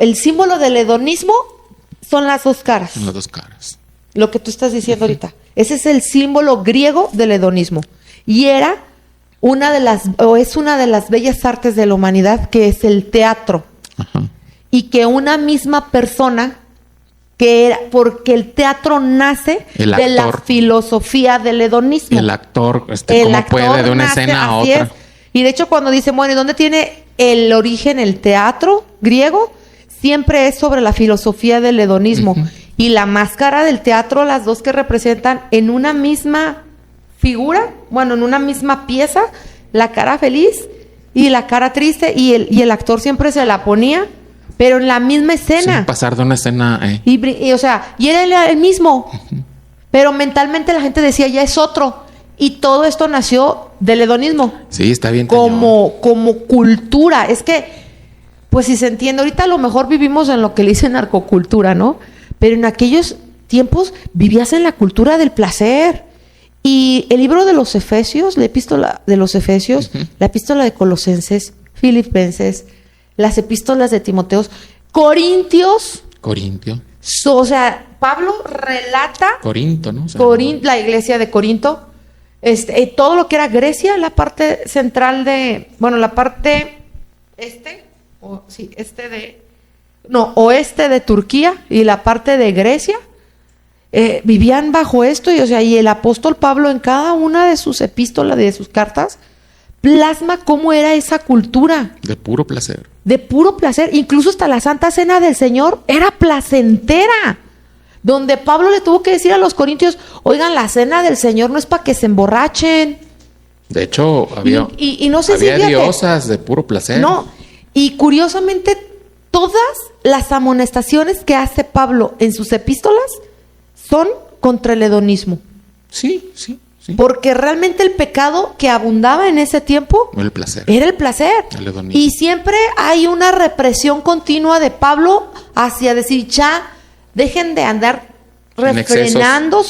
el símbolo del hedonismo, son las dos caras.
son las dos caras.
Lo que tú estás diciendo ahorita. Ese es el símbolo griego del hedonismo. Y era es una de las bellas artes de la humanidad, que es el teatro.
Ajá.
Y que una misma persona, porque el teatro nace de la filosofía del hedonismo.
El actor, cómo puede de una escena a otra.
Y de hecho, cuando dicen, bueno, ¿y dónde tiene el origen el teatro griego? Siempre es sobre la filosofía del hedonismo. Uh-huh. Y la máscara del teatro, las dos que representan en una misma figura, bueno, en una misma pieza, la cara feliz y la cara triste, y el actor siempre se la ponía, pero en la misma escena.
Sin pasar de una escena.
Y era el mismo, uh-huh, pero mentalmente la gente decía, ya es otro. Y todo esto nació del hedonismo.
Sí, está bien.
Como cultura. Es que, pues si se entiende, ahorita a lo mejor vivimos en lo que le dicen narcocultura, ¿no? Pero en aquellos tiempos vivías en la cultura del placer. Y el libro de los Efesios, la epístola de los Efesios, uh-huh, la epístola de Colosenses, Filipenses, las epístolas de Timoteos, Corintio. O sea, Pablo relata
Corinto, ¿no? O sea,
la iglesia de Corinto, todo lo que era Grecia, la parte central la parte oeste de Turquía y la parte de Grecia, vivían bajo esto, y el apóstol Pablo en cada una de sus epístolas, de sus cartas, plasma cómo era esa cultura.
De puro placer.
Incluso hasta la Santa Cena del Señor era placentera. Donde Pablo le tuvo que decir a los corintios, oigan, la Cena del Señor no es para que se emborrachen.
De hecho, había diosas de puro placer.
No, y curiosamente, todas las amonestaciones que hace Pablo en sus epístolas son contra el hedonismo.
Sí.
Porque realmente el pecado que abundaba en ese tiempo era el placer.
El hedonismo.
Y siempre hay una represión continua de Pablo hacia decir, ya, dejen de andar refrenando,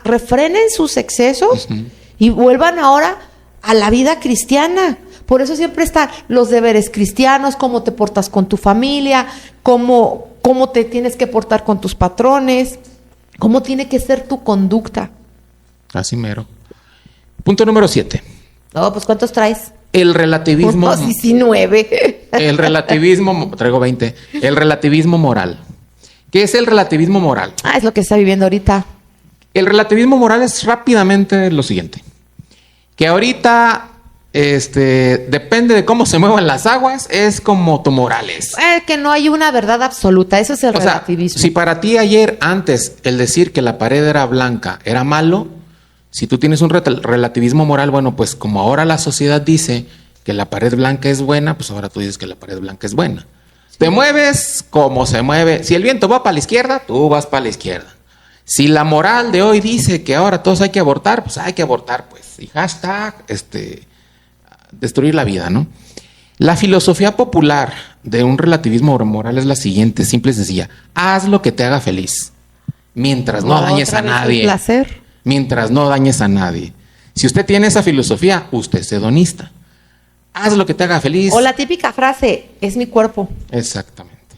refrenen sus excesos, uh-huh, y vuelvan ahora a la vida cristiana. Por eso siempre están los deberes cristianos, cómo te portas con tu familia, cómo te tienes que portar con tus patrones, cómo tiene que ser tu conducta.
Así mero. Punto número 7.
No, pues ¿cuántos traes?
El relativismo.
No, sí, 9.
El relativismo, traigo 20. El relativismo moral. ¿Qué es el relativismo moral?
Es lo que está viviendo ahorita.
El relativismo moral es rápidamente lo siguiente. Que ahorita, depende de cómo se muevan las aguas, es como tu moral es.
Que no hay una verdad absoluta, eso es el relativismo.
Si para ti antes, el decir que la pared era blanca era malo, si tú tienes un relativismo moral, bueno, pues como ahora la sociedad dice que la pared blanca es buena, pues ahora tú dices que la pared blanca es buena. Te mueves como se mueve. Si el viento va para la izquierda, tú vas para la izquierda. Si la moral de hoy dice que ahora todos hay que abortar, pues hay que abortar, pues. Y hashtag, destruir la vida, ¿no? La filosofía popular de un relativismo moral es la siguiente, simple y sencilla. Haz lo que te haga feliz, mientras no dañes a nadie.
Placer.
Mientras no dañes a nadie. Si usted tiene esa filosofía, usted es hedonista. Haz lo que te haga feliz.
O la típica frase, es mi cuerpo.
Exactamente.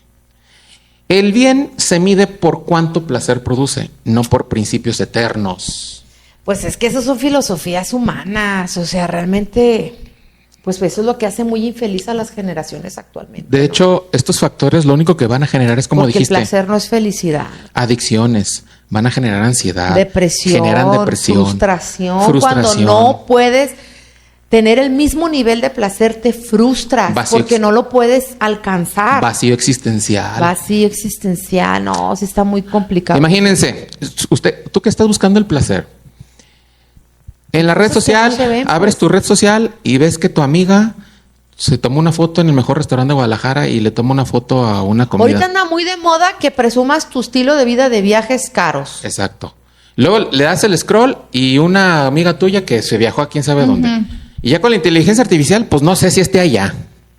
El bien se mide por cuánto placer produce, no por principios eternos.
Pues es que esas son filosofías humanas, o sea, realmente, pues eso es lo que hace muy infeliz a las generaciones actualmente.
De hecho, estos factores lo único que van a generar es, como
porque
dijiste,
el placer no es felicidad.
Adicciones, van a generar ansiedad,
generan depresión, frustración, cuando no puedes tener el mismo nivel de placer te frustras porque no lo puedes alcanzar.
Vacío existencial.
Vacío existencial, no, sí está muy complicado.
Imagínense, tú que estás buscando el placer. En la red social, abres tu red social y ves que tu amiga se tomó una foto en el mejor restaurante de Guadalajara y le toma una foto a una comida.
Ahorita anda muy de moda que presumas tu estilo de vida de viajes caros.
Exacto. Luego le das el scroll y una amiga tuya que se viajó a quién sabe dónde. Y ya con la inteligencia artificial, pues no sé si esté allá.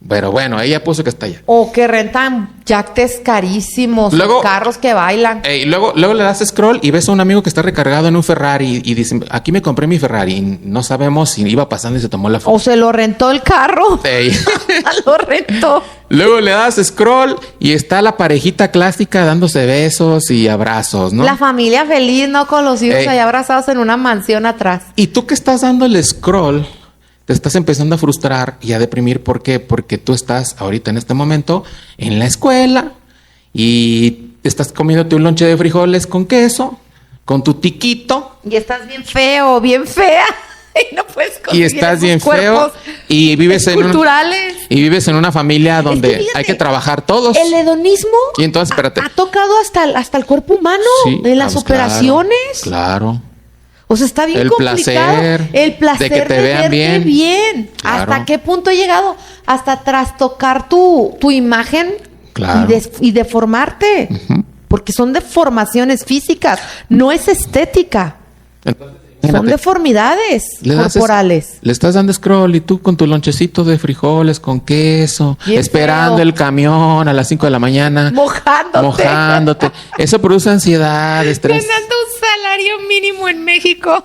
Pero bueno, ella puso que está allá.
O que rentan yates carísimos, luego, carros que bailan.
Y luego le das scroll y ves a un amigo que está recargado en un Ferrari y dice, aquí me compré mi Ferrari. Y no sabemos si iba pasando y se tomó la foto.
O se lo rentó el carro. Lo rentó.
Luego le das scroll y está la parejita clásica dándose besos y abrazos, ¿no?
La familia feliz, ¿no? Con los hijos ahí abrazados en una mansión atrás.
Y tú que estás dando el scroll, te estás empezando a frustrar y a deprimir. ¿Por qué? Porque tú estás ahorita en este momento en la escuela y estás comiéndote un lonche de frijoles con queso, con tu tiquito.
Y estás bien feo, bien fea. Y no puedes conseguir.
Y estás bien feo y vives en una familia donde hay que trabajar todos.
El hedonismo
y entonces, espérate,
ha tocado hasta el cuerpo humano, en las operaciones.
Claro.
O sea, está bien complicado. El placer
de que te vean bien.
Claro. ¿Hasta qué punto he llegado? Hasta trastocar tu imagen,
claro,
y deformarte. Porque son deformaciones físicas, no es estética. Son deformidades corporales.
Le estás dando scroll y tú con tu lonchecito de frijoles con queso, bien esperando feo. El camión a las 5 de la mañana. Mojándote. Eso produce ansiedad, estrés.
Ganando un salario mínimo en México.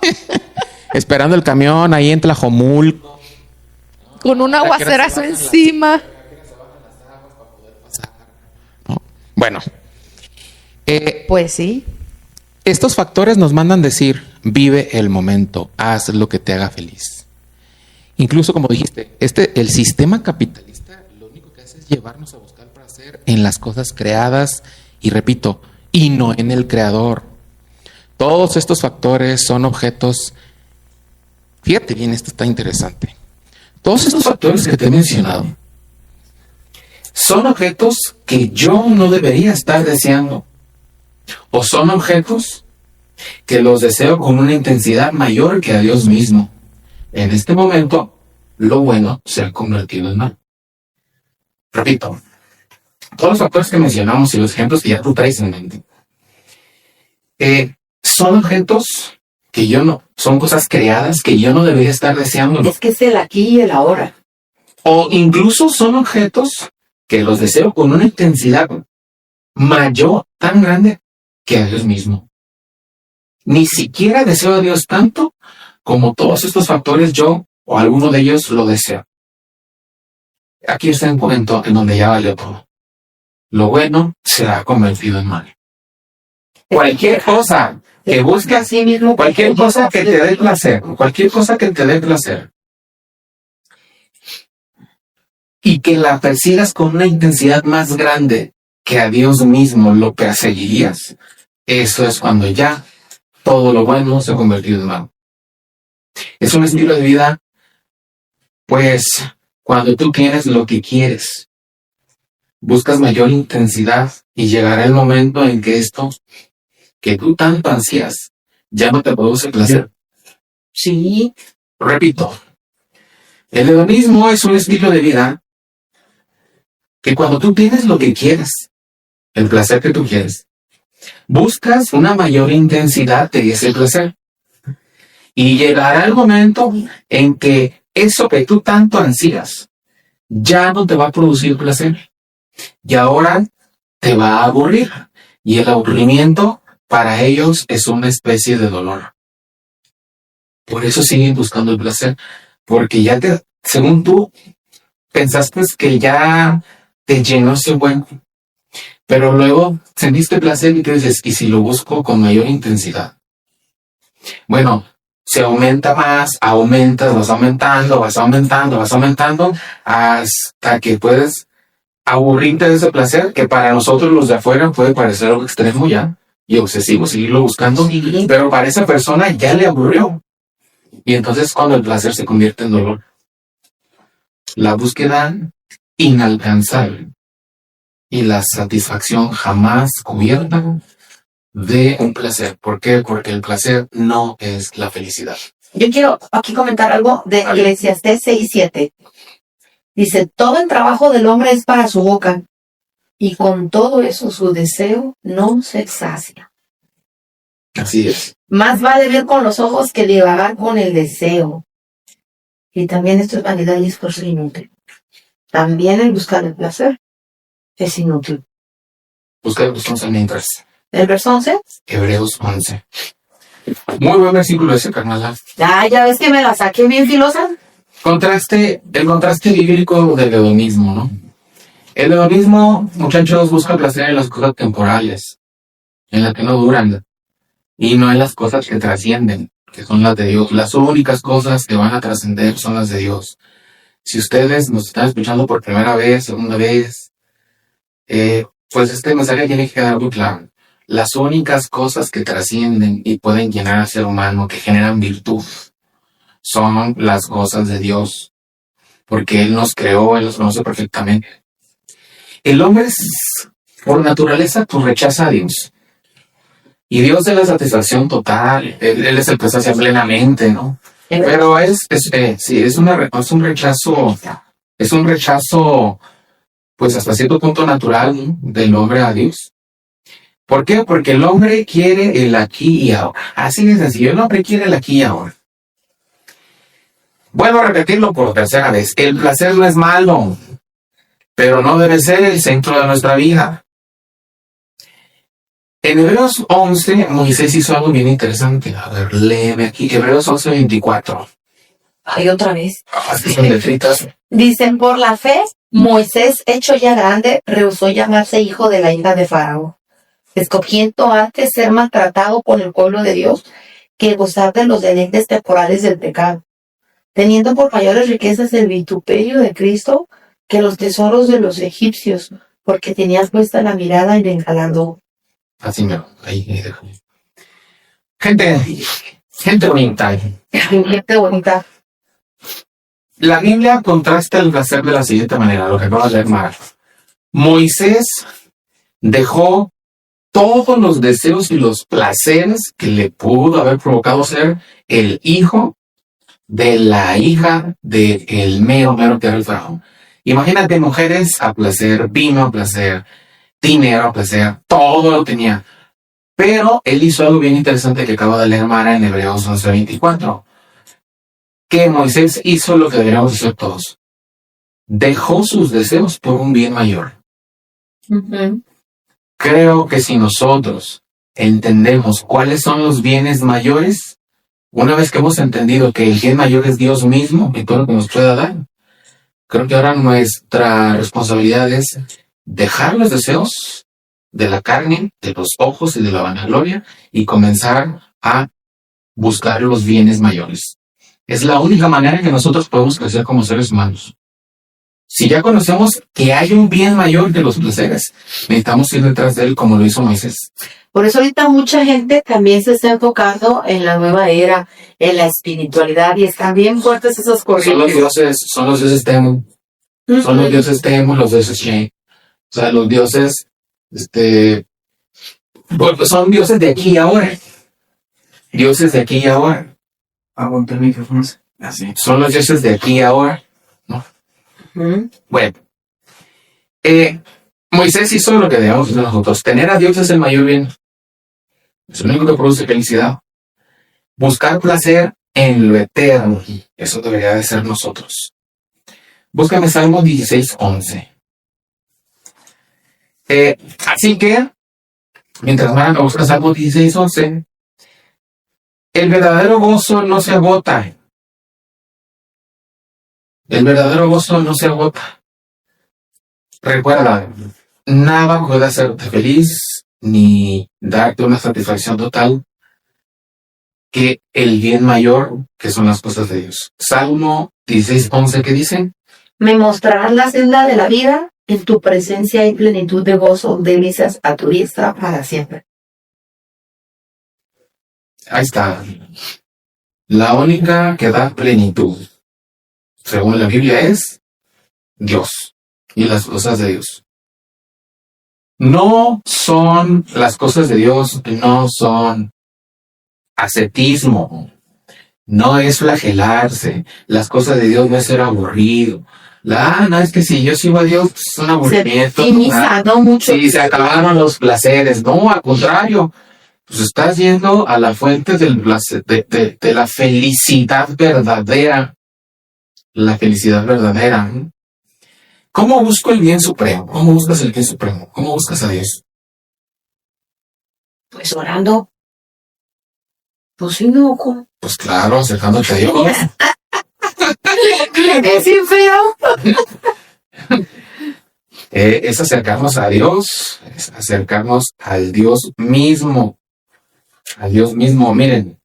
Esperando el camión ahí en Tlajomulco.
Con un aguacerazo encima.
¿No? Bueno.
Pues sí.
Estos factores nos mandan decir, vive el momento, haz lo que te haga feliz. Incluso, como dijiste, el sistema capitalista lo único que hace es llevarnos a buscar placer en las cosas creadas y, repito, y no en el creador. Todos estos factores son objetos. Fíjate bien, esto está interesante. Todos estos factores que te he mencionado son objetos que yo no debería estar deseando. O son objetos que los deseo con una intensidad mayor que a Dios mismo. En este momento, lo bueno se ha convertido en mal. Repito, todos los factores que mencionamos y los ejemplos que ya tú traes en mente, son objetos que son cosas creadas que yo no debería estar deseando.
Es que es el aquí y el ahora.
O incluso son objetos que los deseo con una intensidad mayor, tan grande, que a Dios mismo. Ni siquiera deseo a Dios tanto como todos estos factores yo o alguno de ellos lo deseo. Aquí está un momento en donde ya valió todo. Lo bueno se ha convertido en mal. Cualquier cosa que busque a sí mismo, cualquier cosa que te dé placer, y que la persigas con una intensidad más grande que a Dios mismo lo perseguirías, eso es cuando ya todo lo bueno se ha convertido en mal. Es un estilo de vida, pues, cuando tú quieres lo que quieres, buscas mayor intensidad y llegará el momento en que esto que tú tanto ansías ya no te produce placer. Sí, repito, el hedonismo es un estilo de vida que cuando tú tienes lo que quieres, el placer que tú quieres, buscas una mayor intensidad de ese placer. Y llegará el momento en que eso que tú tanto ansías ya no te va a producir placer. Y ahora te va a aburrir. Y el aburrimiento para ellos es una especie de dolor. Por eso siguen buscando el placer. Porque ya según tú, pensaste que ya te llenó ese buen. Pero luego sentiste placer y te dices, ¿y si lo busco con mayor intensidad? Bueno, se aumenta más, vas aumentando, hasta que puedes aburrirte de ese placer, que para nosotros los de afuera puede parecer algo extremo ya, y obsesivo, seguirlo buscando, sí. Pero para esa persona ya le aburrió. Y entonces cuando el placer se convierte en dolor. la búsqueda inalcanzable y la satisfacción jamás cubierta de un placer. ¿Por qué? Porque el placer no es la felicidad.
Yo quiero aquí comentar algo de Eclesiastés 6:7. Dice, todo el trabajo del hombre es para su boca, y con todo eso su deseo no se sacia.
Así es.
Más vale ver con los ojos que divagar con el deseo. Y también esto es vanidad y esfuerzo inútil. También el buscar el placer es inútil.
Busca los 11 mientras.
¿El verso 11?
Hebreos 11. Muy buen versículo ese, carnal.
Ah, ya ves que me la saqué bien filosa.
El contraste bíblico del hedonismo, ¿no? El hedonismo, muchachos, busca placer en las cosas temporales, en las que no duran, y no en las cosas que trascienden, que son las de Dios. Las únicas cosas que van a trascender son las de Dios. Si ustedes nos están escuchando por primera vez, segunda vez, pues este mensaje tiene que quedar muy claro. Las únicas cosas que trascienden y pueden llenar al ser humano, que generan virtud, son las cosas de Dios, porque Él nos creó, Él nos conoce perfectamente. El hombre por naturaleza, pues rechaza a Dios. Y Dios es la satisfacción total, Él es el que se hace plenamente, ¿no? Pero sí, es un rechazo, pues hasta cierto punto natural, ¿no?, del hombre a Dios. ¿Por qué? Porque el hombre quiere el aquí y ahora. Así de sencillo, el hombre quiere el aquí y ahora. Vuelvo a repetirlo por tercera vez. El placer no es malo, pero no debe ser el centro de nuestra vida. En Hebreos 11, Moisés hizo algo bien interesante. A ver, léeme aquí. Hebreos 11, 24.
Ay, otra vez.
Son letritas.
Dicen, por la fe, Moisés, hecho ya grande, rehusó llamarse hijo de la hija de Faraón, escogiendo antes ser maltratado por el pueblo de Dios que gozar de los deleites temporales del pecado, teniendo por mayores riquezas el vituperio de Cristo que los tesoros de los egipcios, porque tenía puesta la mirada en el galardón.
Así me ahí déjame. Gente bonita.
Gente bonita.
La Biblia contrasta el placer de la siguiente manera, lo que acabas de leer, Mara. Moisés dejó todos los deseos y los placeres que le pudo haber provocado ser el hijo de la hija del mero que era el faraón. Imagínate, mujeres a placer, vino a placer, dinero a placer, todo lo tenía. Pero él hizo algo bien interesante que acaba de leer Mara en Hebreos 11:24. Que Moisés hizo lo que deberíamos hacer todos. Dejó sus deseos por un bien mayor.
Uh-huh.
Creo que si nosotros entendemos cuáles son los bienes mayores, una vez que hemos entendido que el bien mayor es Dios mismo y todo lo que nos pueda dar, creo que ahora nuestra responsabilidad es dejar los deseos de la carne, de los ojos y de la vanagloria y comenzar a buscar los bienes mayores. Es la única manera en que nosotros podemos crecer como seres humanos. Si ya conocemos que hay un bien mayor que los placeres, necesitamos ir detrás de él como lo hizo Moisés.
Por eso ahorita mucha gente también se está enfocando en la nueva era, en la espiritualidad, y están bien fuertes esas corrientes.
Son los dioses Temu.
Uh-huh.
Son los dioses Temu, los dioses Shen. O sea, los dioses, pues son dioses de aquí y ahora. Dioses de aquí y ahora.
Aguanta el micrófono. Así.
Son los dioses de aquí y ahora, ¿no?
Uh-huh.
Bueno. Moisés hizo lo que debemos hacer nosotros. Tener a Dios es el mayor bien. Es lo único que produce felicidad. Buscar placer en lo eterno. Eso debería de ser nosotros. Búscame Salmo 16:11. Así que, mientras Mara busca Salmo 16:11, el verdadero gozo no se agota. El verdadero gozo no se agota. Recuerda, nada puede hacerte feliz ni darte una satisfacción total que el bien mayor, que son las cosas de Dios. Salmo 16:11, ¿qué dice?
Me mostrarás la senda de la vida, en tu presencia hay plenitud de gozo, delicias a tu diestra para siempre.
Ahí está. La única que da plenitud, según la Biblia, es Dios y las cosas de Dios. No son las cosas de Dios, no son ascetismo, no es flagelarse. Las cosas de Dios no es ser aburrido. No, es que si yo sigo a Dios, pues, es un aburrimiento.
Se optimiza, ¿no? Mucho.
Sí, se acabaron los placeres. No, al contrario. Pues estás yendo a la fuente del de la felicidad verdadera. La felicidad verdadera. ¿Cómo busco el bien supremo? ¿Cómo buscas el bien supremo? ¿Cómo buscas a Dios?
Pues orando. Pues sí, no, ¿cómo?
Pues claro, acercándote a Dios.
Es bien feo.
Es acercarnos a Dios, es acercarnos al Dios mismo. Al Dios mismo. Miren,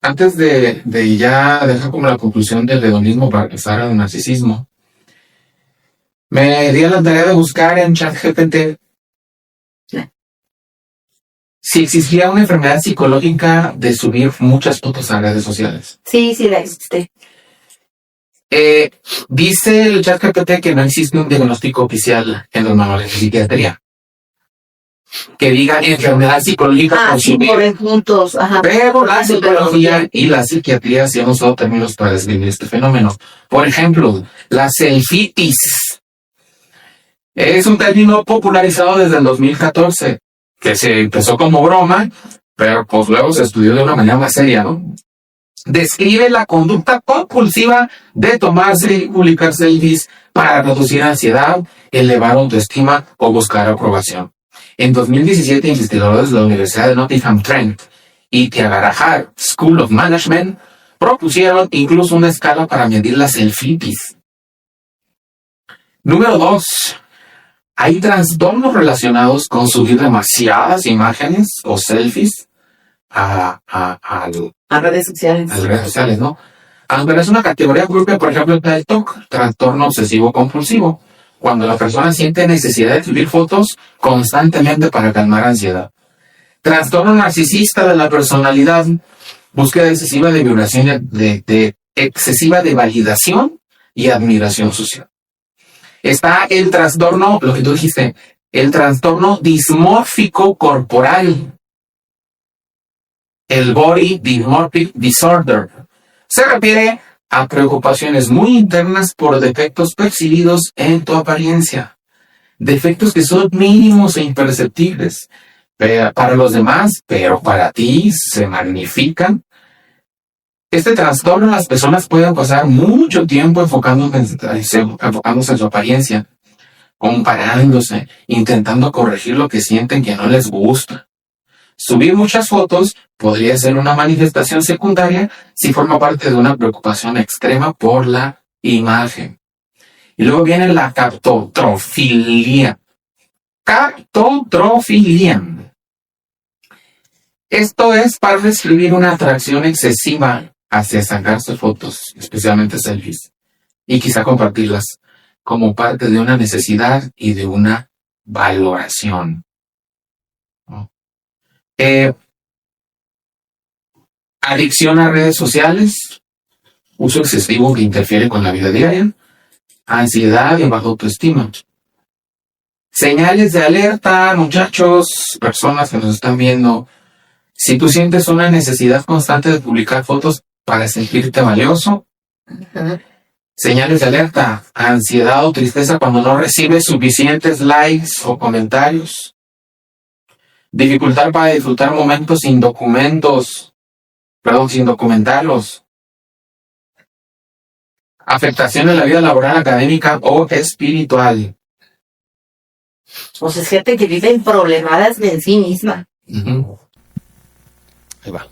antes de ya dejar como la conclusión del hedonismo para pasar al narcisismo, me di a la tarea de buscar en ChatGPT si existía una enfermedad psicológica de subir muchas fotos a redes sociales.
Sí, sí la existe.
Dice el ChatGPT que no existe un diagnóstico oficial en los manuales de psiquiatría que diga enfermedad psicológica por
sí,
subir.
por juntos. Ajá.
Pero la psicología y la psiquiatría sí han usado términos para describir este fenómeno. Por ejemplo, la selfitis es un término popularizado desde el 2014, que se empezó como broma, pero pues luego se estudió de una manera más seria, ¿no? Describe la conducta compulsiva de tomarse y publicar selfies para reducir ansiedad, elevar autoestima o buscar aprobación. En 2017, investigadores de la Universidad de Nottingham Trent y Tyagaraja School of Management propusieron incluso una escala para medir la selfitis. Número 2. Hay trastornos relacionados con subir demasiadas imágenes o selfies a
redes sociales.
A las redes sociales, ¿no? Aunque es una categoría propia, por ejemplo, el TOC, trastorno obsesivo compulsivo, cuando la persona siente necesidad de subir fotos constantemente para calmar ansiedad. Trastorno narcisista de la personalidad, búsqueda excesiva de vibración, excesiva de validación y admiración social. Está el trastorno, lo que tú dijiste, el trastorno dismórfico corporal, el Body Dysmorphic Disorder. Se refiere a preocupaciones muy internas por defectos percibidos en tu apariencia. Defectos que son mínimos e imperceptibles para los demás, pero para ti se magnifican. Este trastorno, las personas pueden pasar mucho tiempo enfocándose en su apariencia, comparándose, intentando corregir lo que sienten que no les gusta. Subir muchas fotos podría ser una manifestación secundaria si forma parte de una preocupación extrema por la imagen. Y luego viene la captotrofilia. Captotrofilia. Esto es para describir una atracción excesiva hacia sacarse fotos, especialmente selfies, y quizá compartirlas como parte de una necesidad y de una valoración. Adicción a redes sociales, uso excesivo que interfiere con la vida diaria, ansiedad y baja autoestima. Señales de alerta, muchachos, personas que nos están viendo. Si tú sientes una necesidad constante de publicar fotos para sentirte valioso, señales de alerta, ansiedad o tristeza cuando no recibes suficientes likes o comentarios. Dificultad para disfrutar momentos sin documentarlos. Afectación en la vida laboral, académica o espiritual.
O sea, es gente que viven problemadas de en sí misma.
Uh-huh. Ahí va.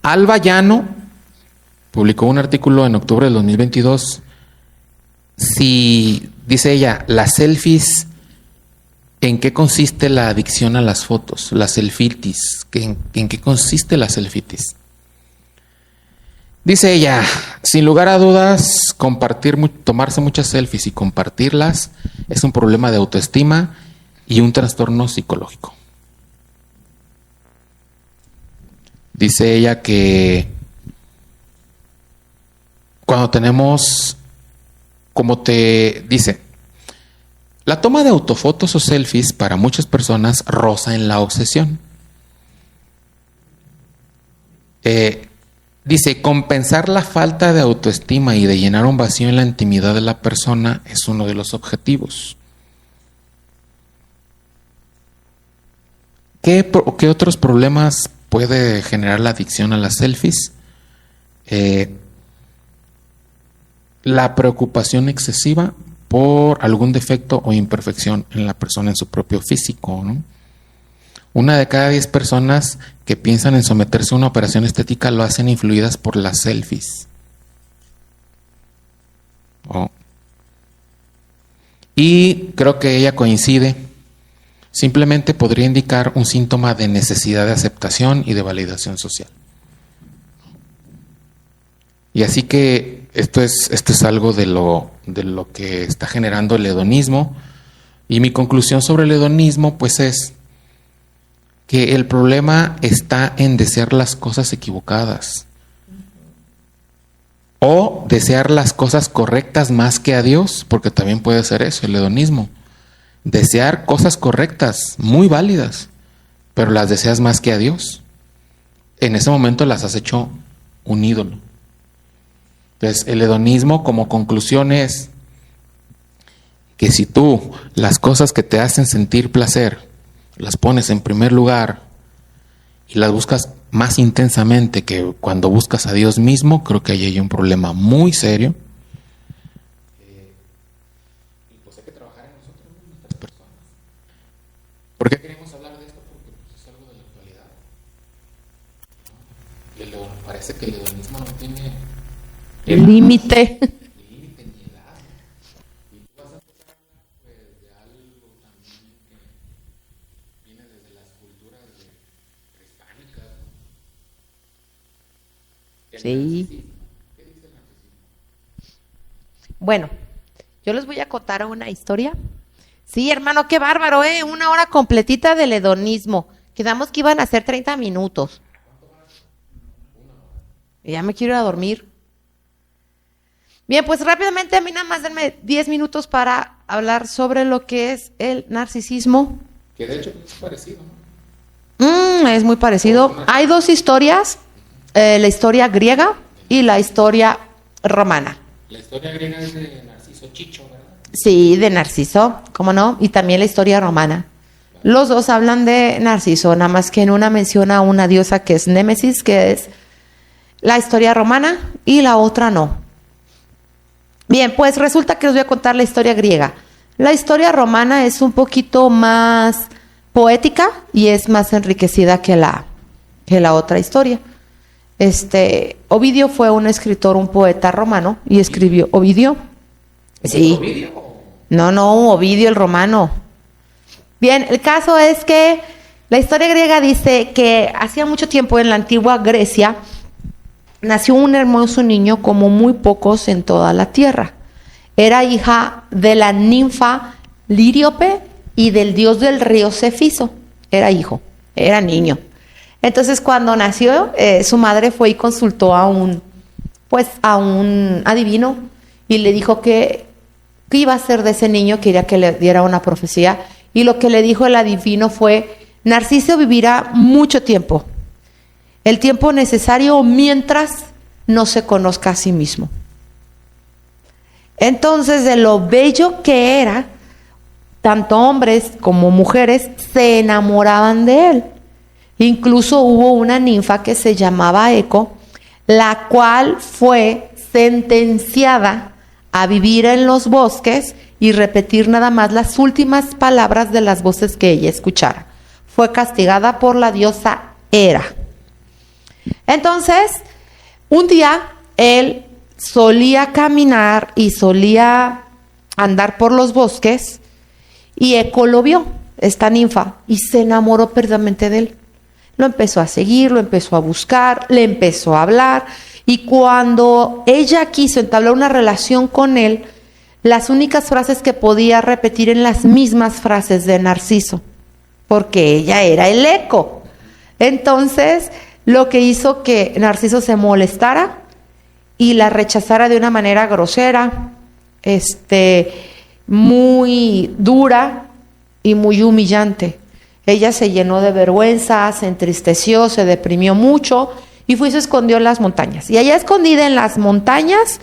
Alba Llano publicó un artículo en octubre del 2022. Si, dice ella, las selfies, ¿en qué consiste la adicción a las fotos? La selfitis. ¿En qué consiste la selfitis? Dice ella, sin lugar a dudas, tomarse muchas selfies y compartirlas es un problema de autoestima y un trastorno psicológico. Dice ella que cuando tenemos, como te dice, la toma de autofotos o selfies para muchas personas roza en la obsesión. Dice, compensar la falta de autoestima y de llenar un vacío en la intimidad de la persona es uno de los objetivos. ¿Qué otros problemas puede generar la adicción a las selfies? La preocupación excesiva por algún defecto o imperfección en la persona, en su propio físico, ¿no? 1 de cada 10 personas que piensan en someterse a una operación estética lo hacen influidas por las selfies. Y creo que ella coincide. Simplemente podría indicar un síntoma de necesidad de aceptación y de validación social. Y así que esto es algo de lo que está generando el hedonismo. Y mi conclusión sobre el hedonismo pues es que el problema está en desear las cosas equivocadas o desear las cosas correctas más que a Dios, porque también puede ser eso, el hedonismo. Desear cosas correctas, muy válidas, pero las deseas más que a Dios. En ese momento las has hecho un ídolo. Entonces, el hedonismo como conclusión es que si tú las cosas que te hacen sentir placer las pones en primer lugar y las buscas más intensamente que cuando buscas a Dios mismo, creo que ahí hay un problema muy serio. Y pues hay que trabajar en nosotros mismos, las personas. ¿Por qué queremos hablar de esto? Porque pues, es algo de la actualidad. Parece que el hedonismo no tiene
límite. Sí. Bueno, yo les voy a contar una historia. Sí, hermano, qué bárbaro, 1 hora completita del hedonismo. Quedamos que iban a ser 30 minutos. Y ya me quiero ir a dormir. Bien, pues rápidamente a mí nada más denme 10 minutos para hablar sobre lo que es el narcisismo.
Que de hecho es parecido, ¿no?
Es muy parecido. Hay 2 historias. La historia griega y la historia romana.
La historia griega es de Narciso Chicho, ¿verdad?
Sí, de Narciso, ¿cómo no? Y también la historia romana. Los 2 hablan de Narciso, nada más que en una menciona a una diosa que es Némesis, que es la historia romana, y la otra no. Bien, pues resulta que les voy a contar la historia griega. La historia romana es un poquito más poética y es más enriquecida que la otra historia. Ovidio fue un escritor, un poeta romano, y escribió Ovidio. Sí. No, Ovidio el romano. Bien, el caso es que la historia griega dice que hacía mucho tiempo en la antigua Grecia nació un hermoso niño como muy pocos en toda la tierra. Era hija de la ninfa Líope y del dios del río Cefiso. Era niño. Entonces, cuando nació, su madre fue y consultó a un adivino y le dijo que iba a hacer de ese niño, quería que le diera una profecía. Y lo que le dijo el adivino fue: Narciso vivirá mucho tiempo, el tiempo necesario mientras no se conozca a sí mismo. Entonces, de lo bello que era, tanto hombres como mujeres se enamoraban de él. Incluso hubo una ninfa que se llamaba Eco, la cual fue sentenciada a vivir en los bosques y repetir nada más las últimas palabras de las voces que ella escuchara. Fue castigada por la diosa Hera. Entonces, un día él solía caminar y solía andar por los bosques y Eco lo vio, esta ninfa, y se enamoró perdidamente de él. Lo empezó a seguir, lo empezó a buscar, le empezó a hablar, y cuando ella quiso entablar una relación con él, las únicas frases que podía repetir eran las mismas frases de Narciso, porque ella era el Eco. Entonces, lo que hizo que Narciso se molestara y la rechazara de una manera grosera, muy dura y muy humillante. Ella se llenó de vergüenza, se entristeció, se deprimió mucho y se escondió en las montañas. Y allá escondida en las montañas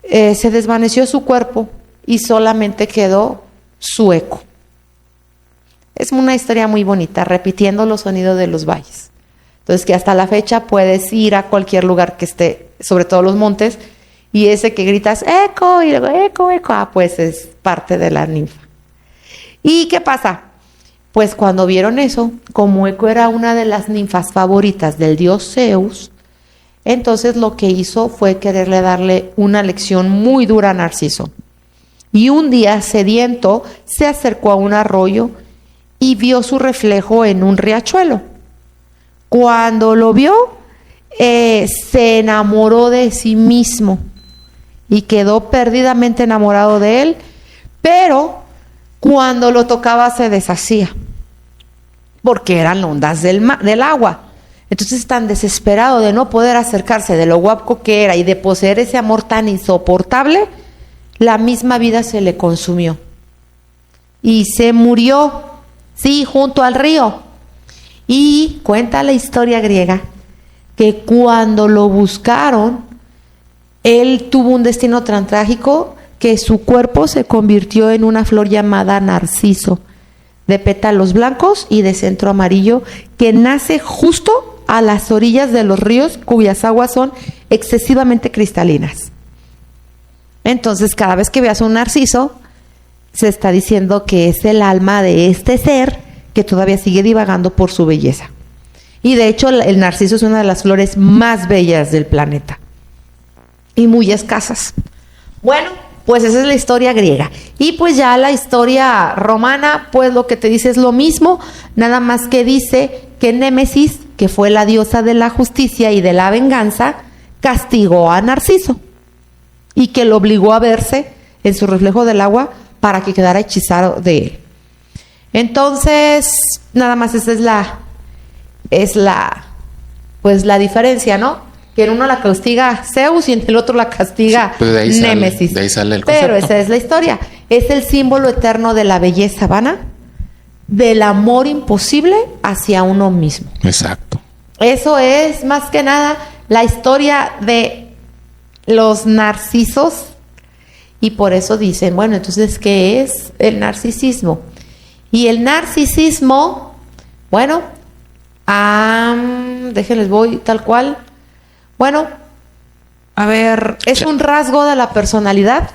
se desvaneció su cuerpo y solamente quedó su eco. Es una historia muy bonita, repitiendo los sonidos de los valles. Entonces, que hasta la fecha puedes ir a cualquier lugar que esté, sobre todo los montes, y ese que gritas, eco, y luego eco, eco, pues es parte de la ninfa. ¿Y qué pasa? Pues cuando vieron eso, como Eco era una de las ninfas favoritas del dios Zeus, entonces lo que hizo fue quererle darle una lección muy dura a Narciso. Y un día, sediento, se acercó a un arroyo y vio su reflejo en un riachuelo. Cuando lo vio, se enamoró de sí mismo y quedó perdidamente enamorado de él, pero cuando lo tocaba se deshacía, porque eran ondas del agua. Entonces, tan desesperado de no poder acercarse, de lo guapo que era y de poseer ese amor tan insoportable, la misma vida se le consumió. Y se murió, sí, junto al río. Y cuenta la historia griega que cuando lo buscaron, él tuvo un destino tan trágico que su cuerpo se convirtió en una flor llamada narciso, de pétalos blancos y de centro amarillo, que nace justo a las orillas de los ríos cuyas aguas son excesivamente cristalinas. Entonces, cada vez que veas un narciso, se está diciendo que es el alma de este ser que todavía sigue divagando por su belleza. Y de hecho, el narciso es una de las flores más bellas del planeta y muy escasas. Bueno, pues esa es la historia griega. Y pues ya la historia romana, pues lo que te dice es lo mismo, nada más que dice que Némesis, que fue la diosa de la justicia y de la venganza, castigó a Narciso y que lo obligó a verse en su reflejo del agua para que quedara hechizado de él. Entonces, nada más esa es la diferencia, ¿no? Que en uno la castiga Zeus y en el otro la castiga Némesis.
De ahí sale el concepto.
Pero esa es la historia. Es el símbolo eterno de la belleza vana, del amor imposible hacia uno mismo.
Exacto.
Eso es más que nada la historia de los narcisos. Y por eso dicen, bueno, entonces, ¿qué es el narcisismo? Y el narcisismo, bueno, déjenles voy tal cual. Bueno, a ver, es un rasgo de la personalidad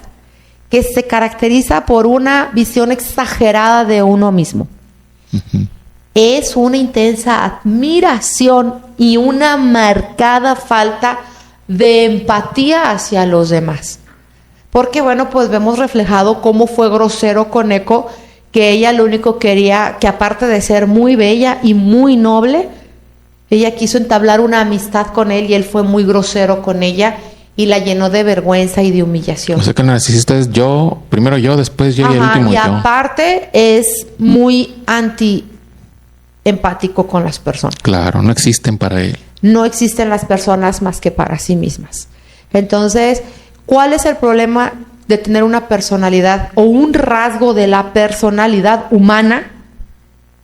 que se caracteriza por una visión exagerada de uno mismo. Uh-huh. Es una intensa admiración y una marcada falta de empatía hacia los demás. Porque, bueno, pues vemos reflejado cómo fue grosero con Eco, que ella lo único quería, que aparte de ser muy bella y muy noble, ella quiso entablar una amistad con él y él fue muy grosero con ella y la llenó de vergüenza y de humillación.
O sea que el narcisista es yo, primero yo, después yo. Ajá, y el último yo.
Y aparte es muy anti-empático con las personas.
Claro, no existen para él.
No existen las personas más que para sí mismas. Entonces, ¿cuál es el problema de tener una personalidad o un rasgo de la personalidad humana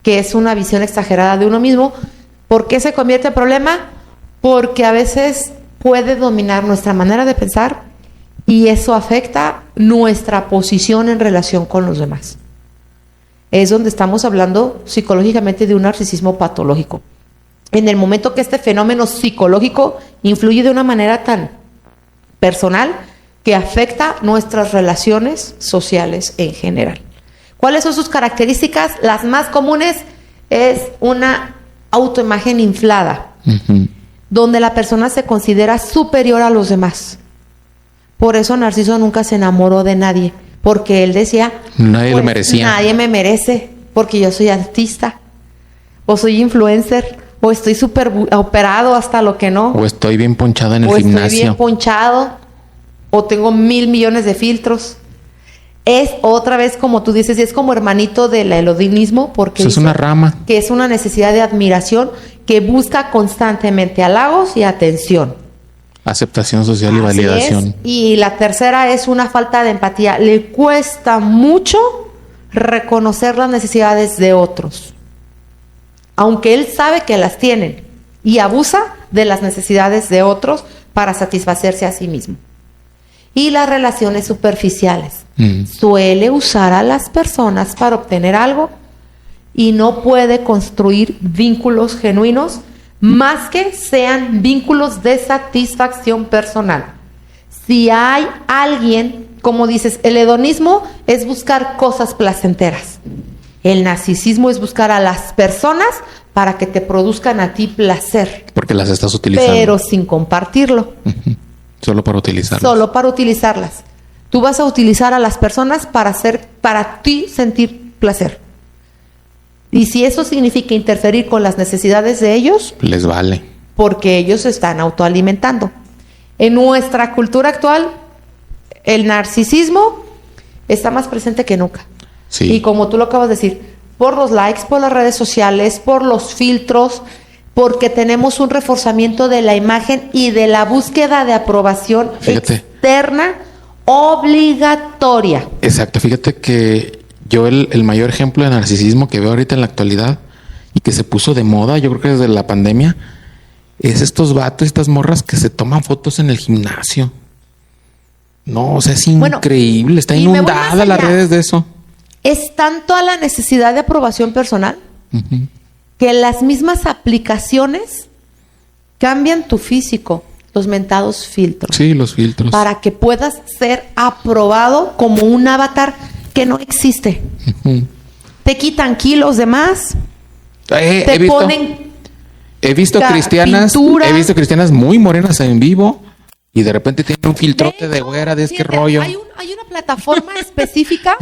que es una visión exagerada de uno mismo? ¿Por qué se convierte en problema? Porque a veces puede dominar nuestra manera de pensar y eso afecta nuestra posición en relación con los demás. Es donde estamos hablando psicológicamente de un narcisismo patológico. En el momento que este fenómeno psicológico influye de una manera tan personal que afecta nuestras relaciones sociales en general. ¿Cuáles son sus características? Las más comunes es una autoimagen inflada, uh-huh, donde la persona se considera superior a los demás. Por eso Narciso nunca se enamoró de nadie, porque él decía,
nadie lo merecía.
Nadie me merece, porque yo soy artista, o soy influencer, o estoy súper operado hasta lo que no.
O estoy bien ponchado en el gimnasio.
O estoy bien ponchado, o tengo 1,000 millones de filtros. Es otra vez, como tú dices, es como hermanito del elodinismo, porque
es una rama.
Que es una necesidad de admiración que busca constantemente halagos y atención.
Aceptación social y
Así
validación.
es. Y la tercera es una falta de empatía. Le cuesta mucho reconocer las necesidades de otros, aunque él sabe que las tienen, y abusa de las necesidades de otros para satisfacerse a sí mismo. Y las relaciones superficiales. Suele usar a las personas para obtener algo y no puede construir vínculos genuinos más que sean vínculos de satisfacción personal. Si hay alguien, como dices, el hedonismo es buscar cosas placenteras. El narcisismo es buscar a las personas para que te produzcan a ti placer.
Porque las estás utilizando.
Pero sin compartirlo.
Solo para utilizarlas.
Solo para utilizarlas. Tú vas a utilizar a las personas para ti sentir placer. Y si eso significa interferir con las necesidades de ellos,
les vale.
Porque ellos se están autoalimentando. En nuestra cultura actual, el narcisismo está más presente que nunca.
Sí.
Y como tú lo acabas de decir, por los likes, por las redes sociales, por los filtros, porque tenemos un reforzamiento de la imagen y de la búsqueda de aprobación externa obligatoria.
Exacto, fíjate que yo el mayor ejemplo de narcisismo que veo ahorita en la actualidad y que se puso de moda, yo creo que desde la pandemia, es estos vatos, estas morras que se toman fotos en el gimnasio. No, o sea, es increíble, está inundada las redes de eso.
Es tanto a la necesidad de aprobación personal que las mismas aplicaciones cambian tu físico, los mentados filtros.
Sí, los filtros.
Para que puedas ser aprobado como un avatar que no existe. Te quitan kilos de más.
He visto cristianas muy morenas en vivo y de repente tienen un filtrote de güera de este rollo.
Hay una plataforma específica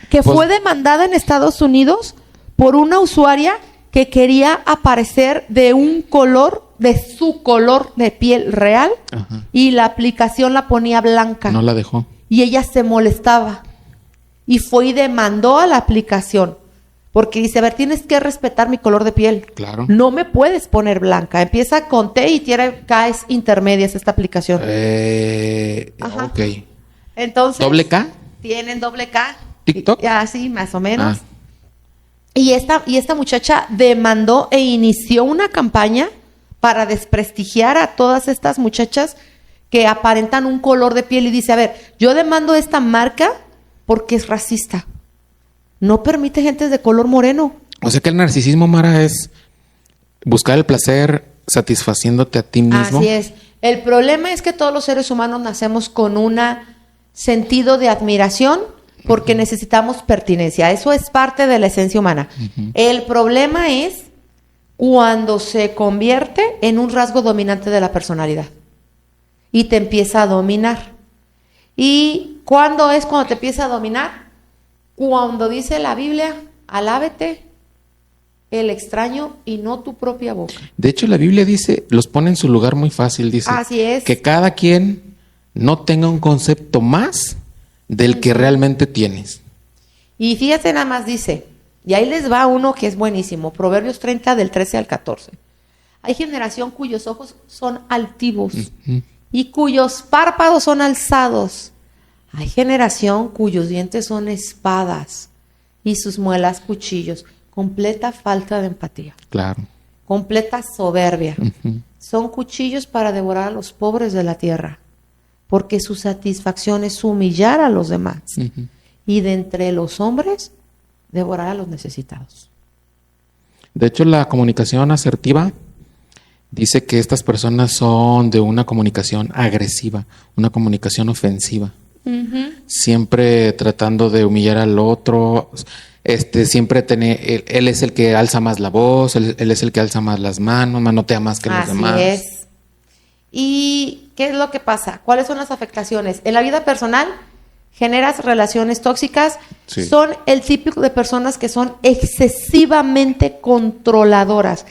que fue demandada en Estados Unidos por una usuaria que quería aparecer de un color, de su color de piel real. Ajá. Y la aplicación la ponía blanca.
No la dejó.
Y ella se molestaba y fue y demandó a la aplicación porque dice, a ver, tienes que respetar mi color de piel.
Claro.
No me puedes poner blanca. Empieza con T y tiene K's intermedias esta aplicación.
Ajá. Ok.
Entonces,
¿doble K?
Tienen doble K.
¿TikTok?
Sí, más o menos. Y esta muchacha demandó e inició una campaña para desprestigiar a todas estas muchachas que aparentan un color de piel y dice, a ver, yo demando esta marca porque es racista. No permite gente de color moreno.
O sea que el narcisismo, Mara, es buscar el placer satisfaciéndote a ti mismo.
Así es. El problema es que todos los seres humanos nacemos con un sentido de admiración porque necesitamos pertinencia. Eso es parte de la esencia humana. El problema es cuando se convierte en un rasgo dominante de la personalidad y te empieza a dominar. ¿Y cuándo es cuando te empieza a dominar? Cuando dice la Biblia, alábete el extraño y no tu propia boca.
De hecho, la Biblia dice, los pone en su lugar muy fácil, dice.
Así es.
Que cada quien no tenga un concepto más del que realmente tienes.
Y fíjate, nada más dice, y ahí les va uno que es buenísimo, Proverbios 30 del 13 al 14. Hay generación cuyos ojos son altivos y cuyos párpados son alzados. Hay generación cuyos dientes son espadas y sus muelas cuchillos. Completa falta de empatía.
Claro.
Completa soberbia. Son cuchillos para devorar a los pobres de la tierra, porque su satisfacción es humillar a los demás. Y de entre los hombres, devorar a los necesitados.
De hecho, la comunicación asertiva dice que estas personas son de una comunicación agresiva, una comunicación ofensiva. Siempre tratando de humillar al otro, siempre él es el que alza más la voz, él es el que alza más las manos, manotea más que los demás.
Así es. ¿Y qué es lo que pasa? ¿Cuáles son las afectaciones? En la vida personal generas relaciones tóxicas. Sí. Son el tipo de personas que son excesivamente controladoras,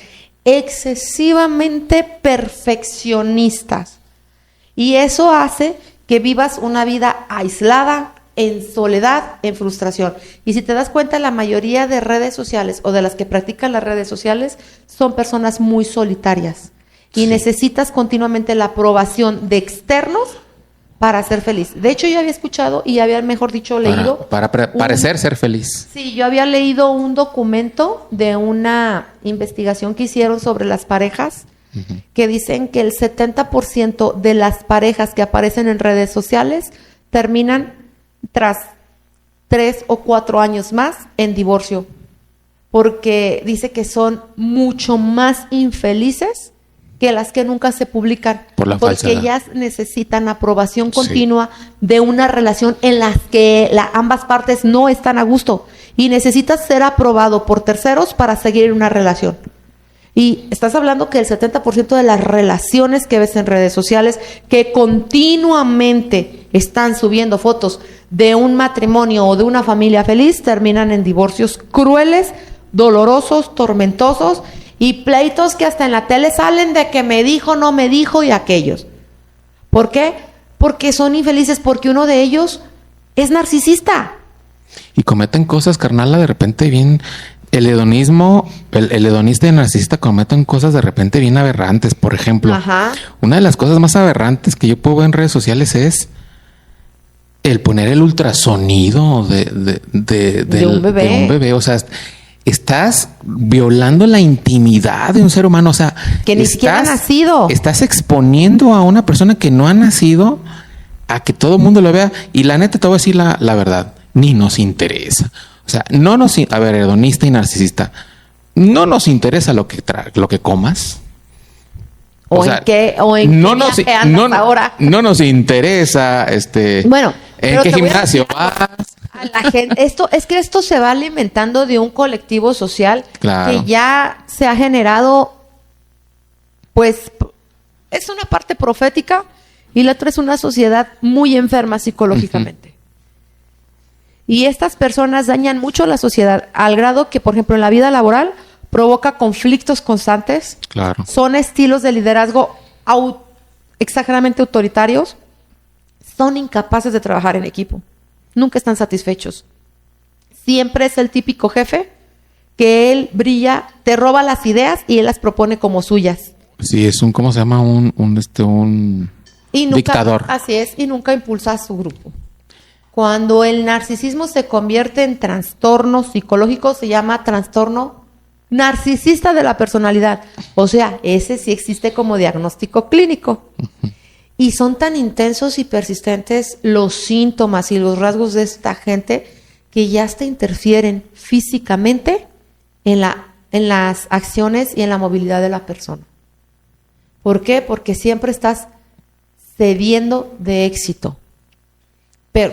excesivamente perfeccionistas. Y eso hace que vivas una vida aislada, en soledad, en frustración. Y si te das cuenta, la mayoría de redes sociales o de las que practican las redes sociales son personas muy solitarias. y
Sí.
necesitas continuamente la aprobación de externos para ser feliz. De hecho, yo había escuchado y había, mejor dicho, leído.
Parecer ser feliz.
Sí, yo había leído un documento de una investigación que hicieron sobre las parejas, que dicen que el 70% de las parejas que aparecen en redes sociales terminan tras 3 o 4 años más en divorcio, porque dice que son mucho más infelices que las que nunca se publican,
Por la
porque
falsedad.
ellas necesitan aprobación
Sí.
continua de una relación en la que ambas partes no están a gusto y necesitas ser aprobado por terceros para seguir una relación. Y estás hablando que el 70% de las relaciones que ves en redes sociales que continuamente están subiendo fotos de un matrimonio o de una familia feliz terminan en divorcios crueles, dolorosos, tormentosos y pleitos que hasta en la tele salen de que me dijo, no me dijo y aquellos. ¿Por qué? Porque son infelices, porque uno de ellos es narcisista.
Y cometen cosas, carnala, de repente bien. El hedonismo, el hedonista y el narcisista cometen cosas de repente bien aberrantes. Por ejemplo,
Ajá.
una de las cosas más aberrantes que yo puedo ver en redes sociales es el poner el ultrasonido de
un bebé.
O sea, estás violando la intimidad de un ser humano. O sea,
Que ni siquiera ha nacido.
Estás exponiendo a una persona que no ha nacido a que todo el mundo lo vea. Y la neta, te voy a decir la verdad, ni nos interesa. O sea, a ver, hedonista y narcisista, no nos interesa lo que comas.
O en qué viaje andas ahora.
No nos interesa,
Bueno,
en
pero
qué
te voy a
gimnasio
decir
vas.
a la gente, esto se va alimentando de un colectivo social
Claro.
que ya se ha generado, pues, es una parte profética y la otra es una sociedad muy enferma psicológicamente. Y estas personas dañan mucho a la sociedad al grado que, por ejemplo, en la vida laboral provoca conflictos constantes.
Claro.
Son estilos de liderazgo exageradamente autoritarios. Son incapaces de trabajar en equipo. Nunca están satisfechos. Siempre es el típico jefe que él brilla, te roba las ideas y él las propone como suyas.
Sí, es ¿cómo se llama? Un
Y nunca,
dictador.
Así es, y nunca impulsa a su grupo. Cuando el narcisismo se convierte en trastorno psicológico, se llama trastorno narcisista de la personalidad. O sea, ese sí existe como diagnóstico clínico. Y son tan intensos y persistentes los síntomas y los rasgos de esta gente que ya hasta interfieren físicamente en las acciones y en la movilidad de la persona. ¿Por qué? Porque siempre estás cediendo de éxito.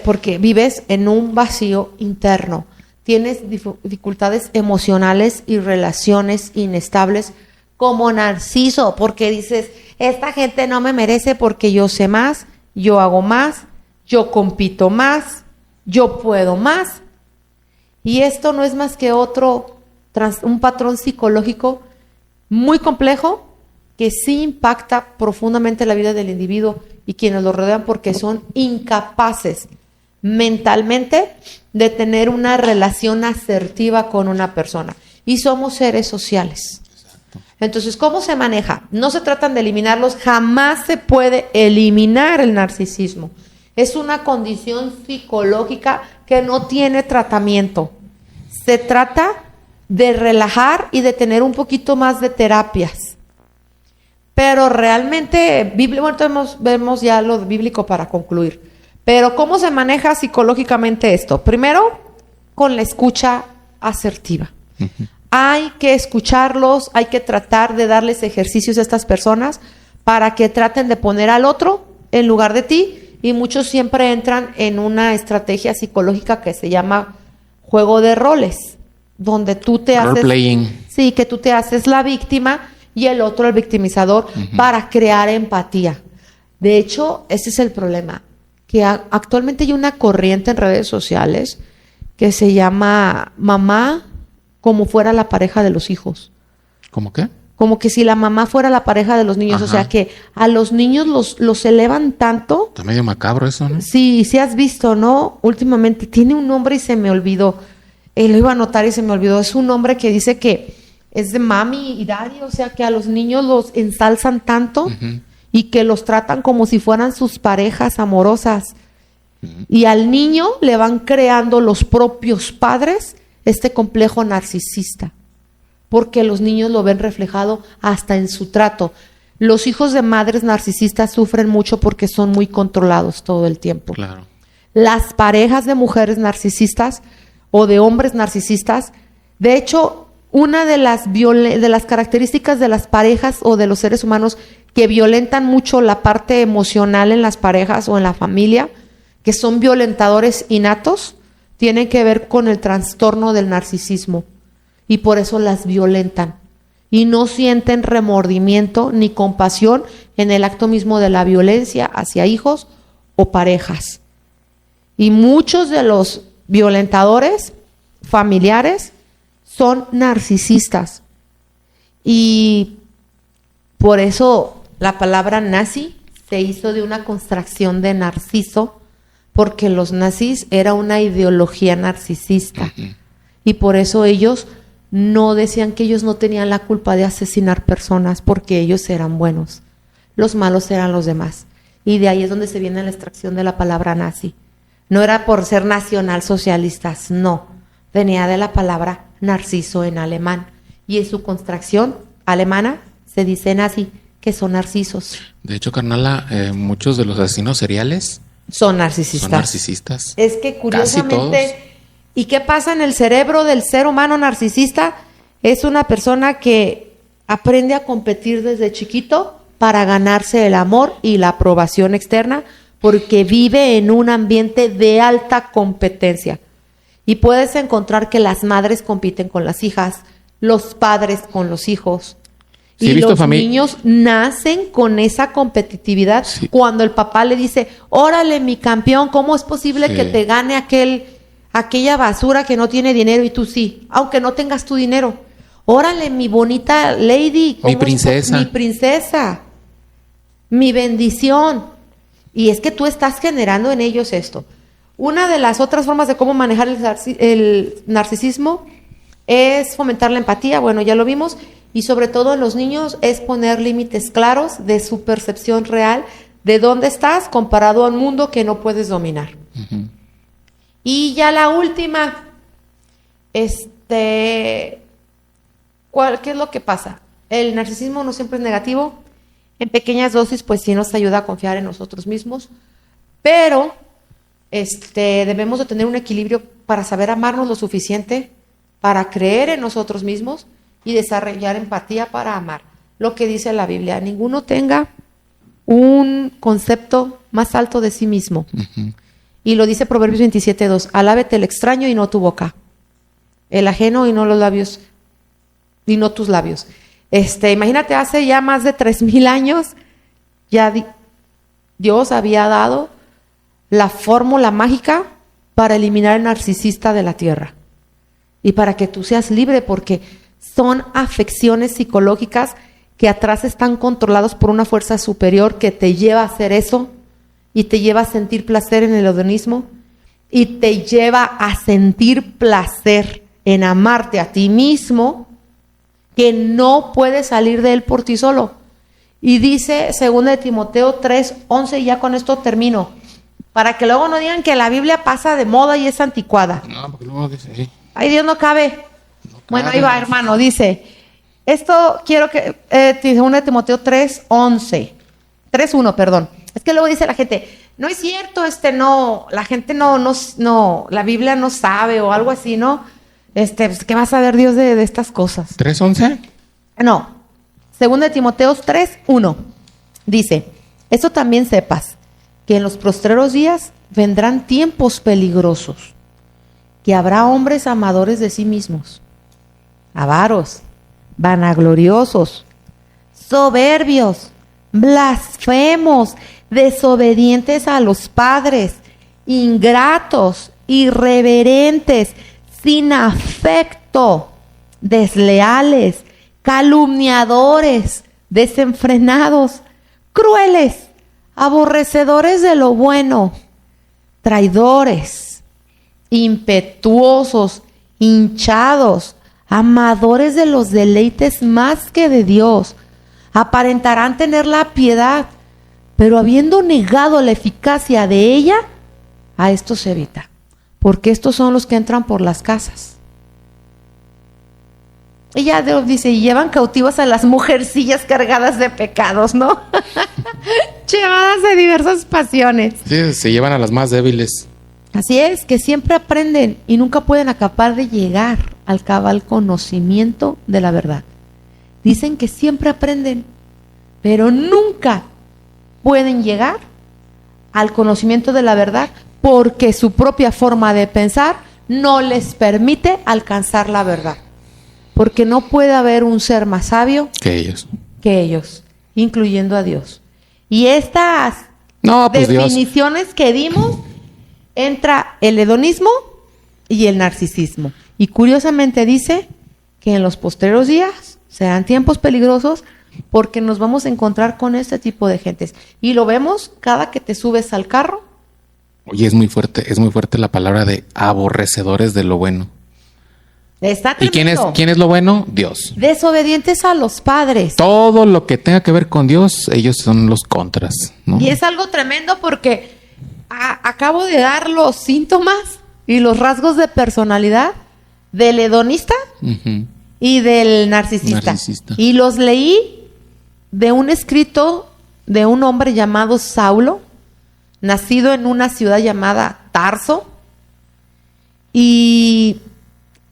Porque vives en un vacío interno, tienes dificultades emocionales y relaciones inestables como Narciso, porque dices, esta gente no me merece porque yo sé más, yo hago más, yo compito más, yo puedo más. Y esto no es más que un patrón psicológico muy complejo que sí impacta profundamente la vida del individuo y quienes lo rodean porque son incapaces mentalmente de tener una relación asertiva con una persona. Y somos seres sociales. Entonces, ¿cómo se maneja? No se tratan de eliminarlos, jamás se puede eliminar el narcisismo. Es una condición psicológica que no tiene tratamiento. Se trata de relajar y de tener un poquito más de terapias. Pero realmente, vemos ya lo bíblico para concluir. Pero ¿cómo se maneja psicológicamente esto? Primero, con la escucha asertiva. Hay que escucharlos, hay que tratar de darles ejercicios a estas personas para que traten de poner al otro en lugar de ti. Y muchos siempre entran en una estrategia psicológica que se llama juego de roles, donde tú te haces...
Role-playing.
Sí, que tú te haces la víctima y el otro el victimizador para crear empatía. De hecho, ese es el problema, que actualmente hay una corriente en redes sociales que se llama mamá como fuera la pareja de los hijos.
¿Cómo qué?
Como que si la mamá fuera la pareja de los niños.
Ajá.
O sea, que a los niños los elevan tanto.
Está medio macabro eso, ¿no?
Sí, sí has visto, ¿no? Últimamente tiene un nombre y se me olvidó. Lo iba a anotar y se me olvidó. Es un hombre que dice que es de mami y daddy, o sea que a los niños los ensalzan tanto y que los tratan como si fueran sus parejas amorosas. Y al niño le van creando los propios padres este complejo narcisista, porque los niños lo ven reflejado hasta en su trato. Los hijos de madres narcisistas sufren mucho porque son muy controlados todo el tiempo.
Claro.
Las parejas de mujeres narcisistas o de hombres narcisistas, de hecho, una de las características de las parejas o de los seres humanos que violentan mucho la parte emocional en las parejas o en la familia, que son violentadores innatos, tienen que ver con el trastorno del narcisismo. Y por eso las violentan. Y no sienten remordimiento ni compasión en el acto mismo de la violencia hacia hijos o parejas. Y muchos de los violentadores familiares son narcisistas. Y por eso la palabra nazi se hizo de una contracción de narciso, porque los nazis era una ideología narcisista. Y por eso ellos no decían que ellos no tenían la culpa de asesinar personas, porque ellos eran buenos. Los malos eran los demás. Y de ahí es donde se viene la extracción de la palabra nazi. No era por ser nacionalsocialistas, no. Venía de la palabra narciso en alemán. Y en su contracción alemana se dice nazi, que son narcisos.
De hecho, carnala, muchos de los asesinos seriales
son narcisistas.
son narcisistas.
Es que curiosamente,
Casi todos.
¿y qué pasa en el cerebro del ser humano narcisista? Es una persona que aprende a competir desde chiquito para ganarse el amor y la aprobación externa, porque vive en un ambiente de alta competencia. Y puedes encontrar que las madres compiten con las hijas, los padres con los hijos.
Sí,
y los niños nacen con esa competitividad. Sí. Cuando el papá le dice, órale, mi campeón, ¿cómo es posible que te gane aquella basura que no tiene dinero y tú sí? Aunque no tengas tu dinero. Órale, mi bonita lady.
Mi princesa.
Mi princesa. Mi bendición. Y es que tú estás generando en ellos esto. Una de las otras formas de cómo manejar el narcisismo es fomentar la empatía. Bueno, ya lo vimos. Y sobre todo en los niños es poner límites claros de su percepción real de dónde estás comparado a un mundo que no puedes dominar. Y ya la última, ¿qué es lo que pasa? El narcisismo no siempre es negativo. En pequeñas dosis, pues sí nos ayuda a confiar en nosotros mismos, pero debemos de tener un equilibrio para saber amarnos lo suficiente, para creer en nosotros mismos y desarrollar empatía para amar. Lo que dice la Biblia, ninguno tenga un concepto más alto de sí mismo. Y lo dice Proverbios 27:2, alábete el extraño y no tu boca, el ajeno y no los labios, y no tus labios. Imagínate, hace ya más de 3,000 años, ya Dios había dado la fórmula mágica para eliminar el narcisista de la tierra. Y para que tú seas libre, porque son afecciones psicológicas que atrás están controlados por una fuerza superior que te lleva a hacer eso y te lleva a sentir placer en el hedonismo y te lleva a sentir placer en amarte a ti mismo, que no puedes salir de él por ti solo. Y dice 2 de Timoteo 3:11, y ya con esto termino, para que luego no digan que la Biblia pasa de moda y es anticuada.
No, porque luego dice, sí.
Ay, Dios no cabe. Bueno, ahí va, hermano, dice, esto quiero que, 2 de Timoteo 3:1, perdón. Es que luego dice la gente, no es cierto, no, la gente no, la Biblia no sabe o algo así, ¿no? Pues, ¿qué va a saber Dios de estas cosas?
¿3:11?
No, 2 de Timoteo 3:1, dice, esto también sepas, que en los postreros días vendrán tiempos peligrosos, que habrá hombres amadores de sí mismos, avaros, vanagloriosos, soberbios, blasfemos, desobedientes a los padres, ingratos, irreverentes, sin afecto, desleales, calumniadores, desenfrenados, crueles, aborrecedores de lo bueno, traidores, impetuosos, hinchados, amadores de los deleites más que de Dios. Aparentarán tener la piedad, pero habiendo negado la eficacia de ella, a esto se evita, porque estos son los que entran por las casas. Ella dice, y llevan cautivas a las mujercillas cargadas de pecados, ¿no? Llevadas de diversas pasiones.
Sí, se llevan a las más débiles.
Así es, que siempre aprenden y nunca pueden acabar de llegar al cabal conocimiento de la verdad. Dicen que siempre aprenden, pero nunca pueden llegar al conocimiento de la verdad porque su propia forma de pensar no les permite alcanzar la verdad. Porque no puede haber un ser más sabio
que
ellos, incluyendo a Dios. Y estas
pues
definiciones
Dios.
Que dimos, entra el hedonismo y el narcisismo. Y curiosamente dice que en los postreros días serán tiempos peligrosos porque nos vamos a encontrar con este tipo de gentes. Y lo vemos cada que te subes al carro.
Oye, es muy fuerte la palabra de aborrecedores de lo bueno.
Está
¿Y
tremendo.
quién es lo bueno? Dios.
Desobedientes a los padres.
Todo lo que tenga que ver con Dios, ellos son los contras, ¿no?
Y es algo tremendo porque acabo de dar los síntomas y los rasgos de personalidad del hedonista y del narcisista. Y los leí de un escrito de un hombre llamado Saulo, nacido en una ciudad llamada Tarso. Y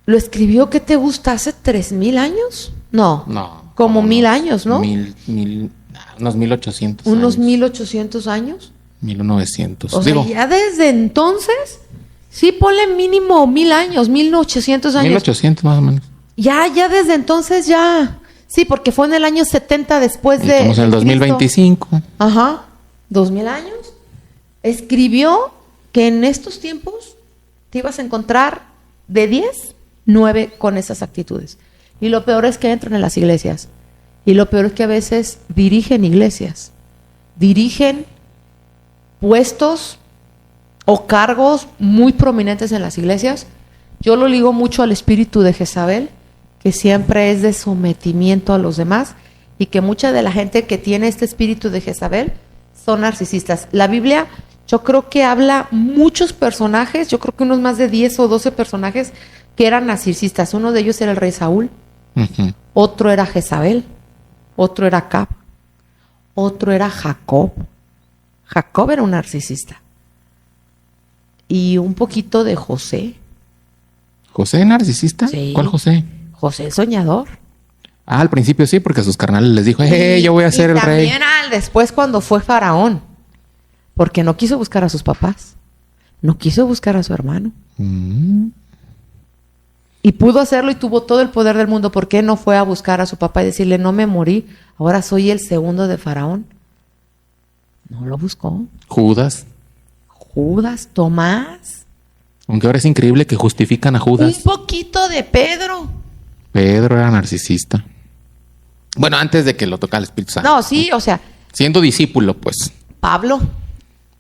lo escribió, ¿qué te gusta? ¿Hace 3,000 años? No. Como 1,000 años, ¿no?
Unos 1,800
Unos
años.
1,800 años.
1,900.
O sea, ya desde entonces, sí, ponle mínimo 1,000 años, 1,800 años.
1,800 más o menos.
Ya desde entonces ya. Sí, porque fue en el año 70 después de.
Estamos en el 2025.
Ajá, 2,000 años. Escribió que en estos tiempos te ibas a encontrar de 10, 9 con esas actitudes. Y lo peor es que entran en las iglesias. Y lo peor es que a veces dirigen iglesias. Dirigen puestos o cargos muy prominentes en las iglesias. Yo lo ligo mucho al espíritu de Jezabel, que siempre es de sometimiento a los demás, y que mucha de la gente que tiene este espíritu de Jezabel son narcisistas. La Biblia, yo creo que habla muchos personajes, yo creo que unos más de 10 o 12 personajes que eran narcisistas. Uno de ellos era el rey Saúl, otro era Jezabel, otro era Acab, otro era Jacob. Jacob era un narcisista. Y un poquito de José.
¿José narcisista?
Sí.
¿Cuál José?
José el soñador.
Al principio sí, porque a sus carnales les dijo, yo voy a ser el rey.
Y también después cuando fue faraón, porque no quiso buscar a sus papás, no quiso buscar a su hermano. Y pudo hacerlo y tuvo todo el poder del mundo. ¿Por qué no fue a buscar a su papá y decirle, no me morí, ahora soy el segundo de faraón? No lo buscó.
Judas,
Tomás.
aunque ahora es increíble que justifican a Judas.
Un poquito de Pedro.
Pedro era narcisista. Bueno, antes de que lo tocara el Espíritu Santo.
No, sí, o sea,
Siendo discípulo, pues.
Pablo,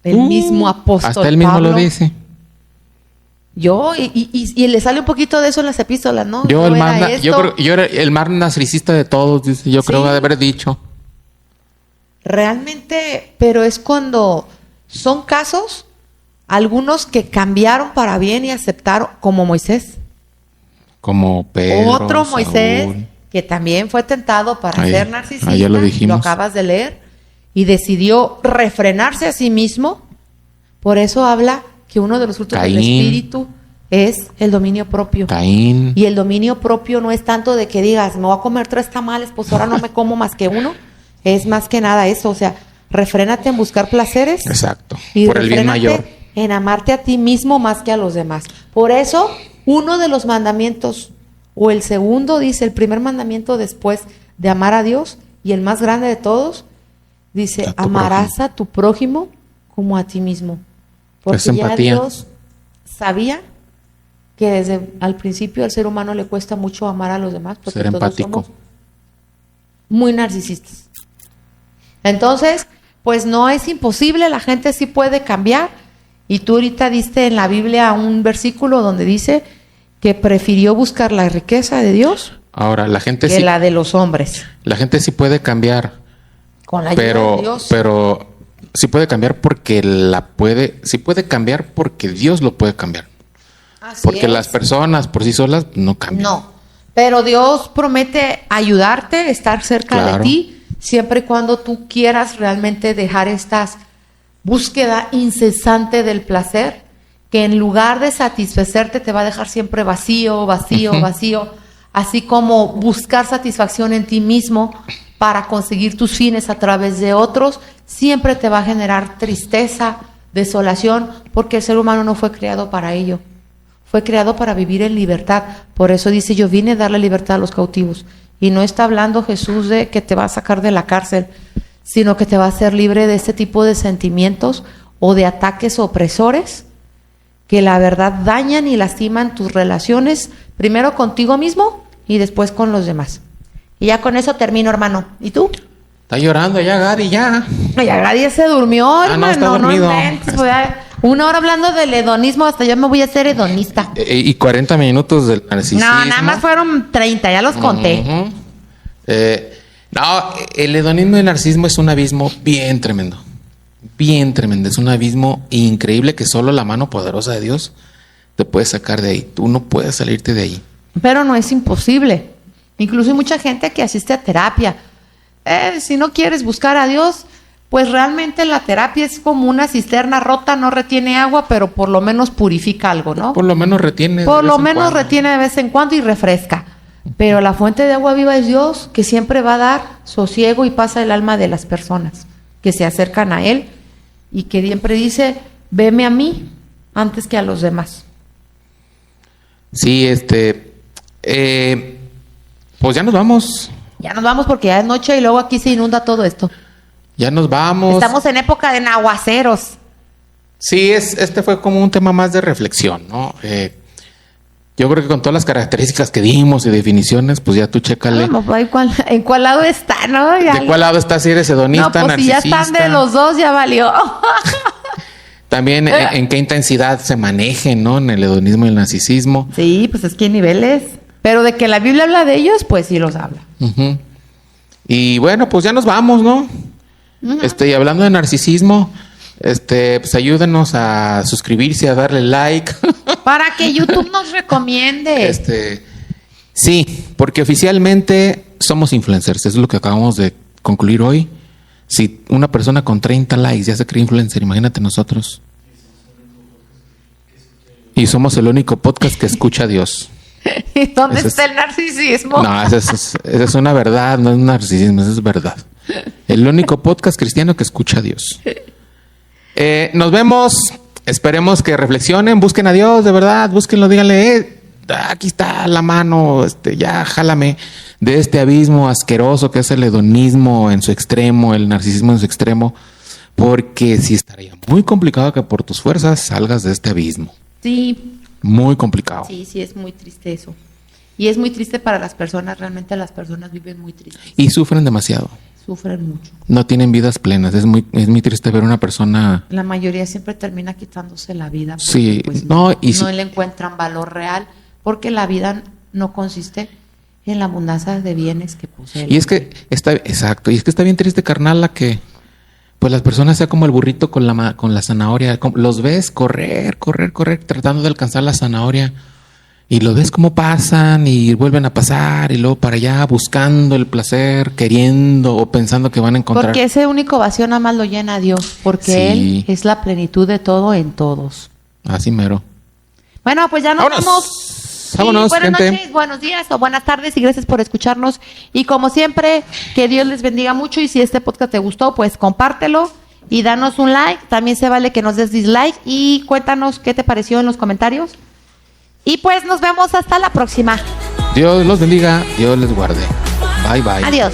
el mismo apóstol.
Hasta él mismo
Pablo,
lo dice.
Y le sale un poquito de eso en las epístolas, ¿no?
Yo
era
yo era el más narcisista de todos, dice, yo creo
Sí.
de haber dicho.
Realmente, pero es cuando son casos, algunos que cambiaron para bien y aceptaron, como Moisés.
Como Pedro,
Otro
Saúl.
Moisés, que también fue tentado para
Ahí-
ser narcisista,
ahí ya lo dijimos.
acabas de leer, y decidió refrenarse a sí mismo. Por eso habla que uno de los frutos del
Caín.
Espíritu es el dominio propio.
Caín.
Y el dominio propio no es tanto de que digas, me voy a comer 3 tamales, pues ahora no me como más que uno. Es más que nada eso, o sea, refrénate en buscar placeres.
Exacto.
Y
Por el bien
refrénate
mayor.
en amarte a ti mismo más que a los demás. Por eso, uno de los mandamientos, o el segundo, dice, el primer mandamiento después de amar a Dios, y el más grande de todos, dice,
A tu
amarás
prójimo.
a tu prójimo como a ti mismo. Porque
Es
ya
empatía.
Dios sabía que desde al principio al ser humano le cuesta mucho amar a los demás, porque
Ser
todos
empático.
somos muy narcisistas. Entonces, pues no es imposible, la gente sí puede cambiar. Y tú ahorita diste en la Biblia un versículo donde dice que prefirió buscar la riqueza de Dios
Ahora, la gente
que la de los hombres.
La gente sí puede cambiar,
Con la ayuda de Dios.
pero sí puede cambiar sí puede cambiar porque Dios lo puede cambiar.
Así
Porque
es.
las personas por sí solas no cambian.
No, pero Dios promete ayudarte, estar cerca
Claro.
de ti, siempre y cuando tú quieras realmente dejar esta búsqueda incesante del placer, que en lugar de satisfacerte te va a dejar siempre vacío, vacío,
Ujú.
vacío, así como buscar satisfacción en ti mismo para conseguir tus fines a través de otros, siempre te va a generar tristeza, desolación, porque el ser humano no fue creado para ello. Fue creado para vivir en libertad. Por eso dice, yo vine a darle libertad a los cautivos. Y no está hablando Jesús de que te va a sacar de la cárcel, sino que te va a hacer libre de este tipo de sentimientos o de ataques opresores que la verdad dañan y lastiman tus relaciones, primero contigo mismo y después con los demás. Y ya con eso termino, hermano. ¿Y tú?
Está llorando ya, Gadi, ya.
Ya nadie se durmió,
no,
hermano.
está
No,
dormido.
inventes, pues, una hora hablando del hedonismo, hasta yo me voy a hacer hedonista.
Y 40 minutos del narcisismo.
No, nada más fueron 30, ya los conté.
Ujú. No, el hedonismo y el narcisismo es un abismo bien tremendo. Bien tremendo. Es un abismo increíble que solo la mano poderosa de Dios te puede sacar de ahí. Tú no puedes salirte de ahí.
Pero no es imposible. Incluso hay mucha gente que asiste a terapia. Si no quieres buscar a Dios, pues realmente la terapia es como una cisterna rota, no retiene agua, pero por lo menos purifica algo, ¿no?
Por lo menos retiene.
Por
de
lo
vez en
menos
cuando.
retiene de vez en cuando y refresca. Pero la fuente de agua viva es Dios, que siempre va a dar sosiego y paz al alma de las personas que se acercan a Él y que siempre dice, veme a mí antes que a los demás.
Sí, pues ya nos vamos.
Ya nos vamos porque ya es noche y luego aquí se inunda todo esto.
Ya nos vamos.
Estamos en época de aguaceros.
Sí, este fue como un tema más de reflexión, ¿no? Yo creo que con todas las características que dimos y definiciones, pues ya tú chécale.
Vamos, ¿en cuál lado está, no? Ya-
¿De cuál lado estás? Si eres hedonista,
no, pues si ya
narcisista.
están de los dos, ya valió.
También en qué intensidad se manejen, ¿no? En el hedonismo y el narcisismo.
Sí, pues es que hay niveles. Pero de que la Biblia habla de ellos, pues sí los habla.
Ujú. Y bueno, pues ya nos vamos, ¿no? Y hablando de narcisismo, pues ayúdenos a suscribirse, a darle like.
Para que YouTube nos recomiende.
Sí, porque oficialmente somos influencers. Eso es lo que acabamos de concluir hoy. Si una persona con 30 likes ya se cree influencer, imagínate nosotros. Y somos el único podcast que escucha a Dios.
¿Y dónde
Ese
está el narcisismo?
No, esa es una verdad, no es un narcisismo, eso es verdad. El único podcast cristiano que escucha a Dios. Nos vemos. Esperemos que reflexionen, busquen a Dios, de verdad, búsquenlo, díganle, aquí está la mano, ya jálame de este abismo asqueroso que es el hedonismo en su extremo, el narcisismo en su extremo, porque sí estaría muy complicado que por tus fuerzas salgas de este abismo.
Sí,
Muy complicado.
sí, es muy triste eso. Y es muy triste para las personas, realmente las personas viven muy tristes,
Y sufren demasiado.
sufren mucho.
No tienen vidas plenas. Es muy triste ver una persona.
La mayoría siempre termina quitándose la vida. Porque,
Sí,
pues,
no, y
no
sí.
le encuentran valor real, porque la vida no consiste en la abundancia de bienes que posee.
Y es que exacto. Y es que está bien triste, carnal, la que pues las personas sea como el burrito con la zanahoria. Los ves correr, tratando de alcanzar la zanahoria. Y lo ves cómo pasan y vuelven a pasar y luego para allá buscando el placer, queriendo o pensando que van a encontrar.
Porque ese único vacío nada más lo llena Dios, porque
Sí.
Él es la plenitud de todo en todos.
Así mero.
Bueno, pues ya nos
¡Vámonos!
vamos.
Vámonos,
buenas
gente.
noches, buenos días o buenas tardes y gracias por escucharnos. Y como siempre, que Dios les bendiga mucho y si este podcast te gustó, pues compártelo y danos un like. También se vale que nos des dislike y cuéntanos qué te pareció en los comentarios. Y pues nos vemos hasta la próxima.
Dios los bendiga, Dios les guarde. Bye, bye.
Adiós.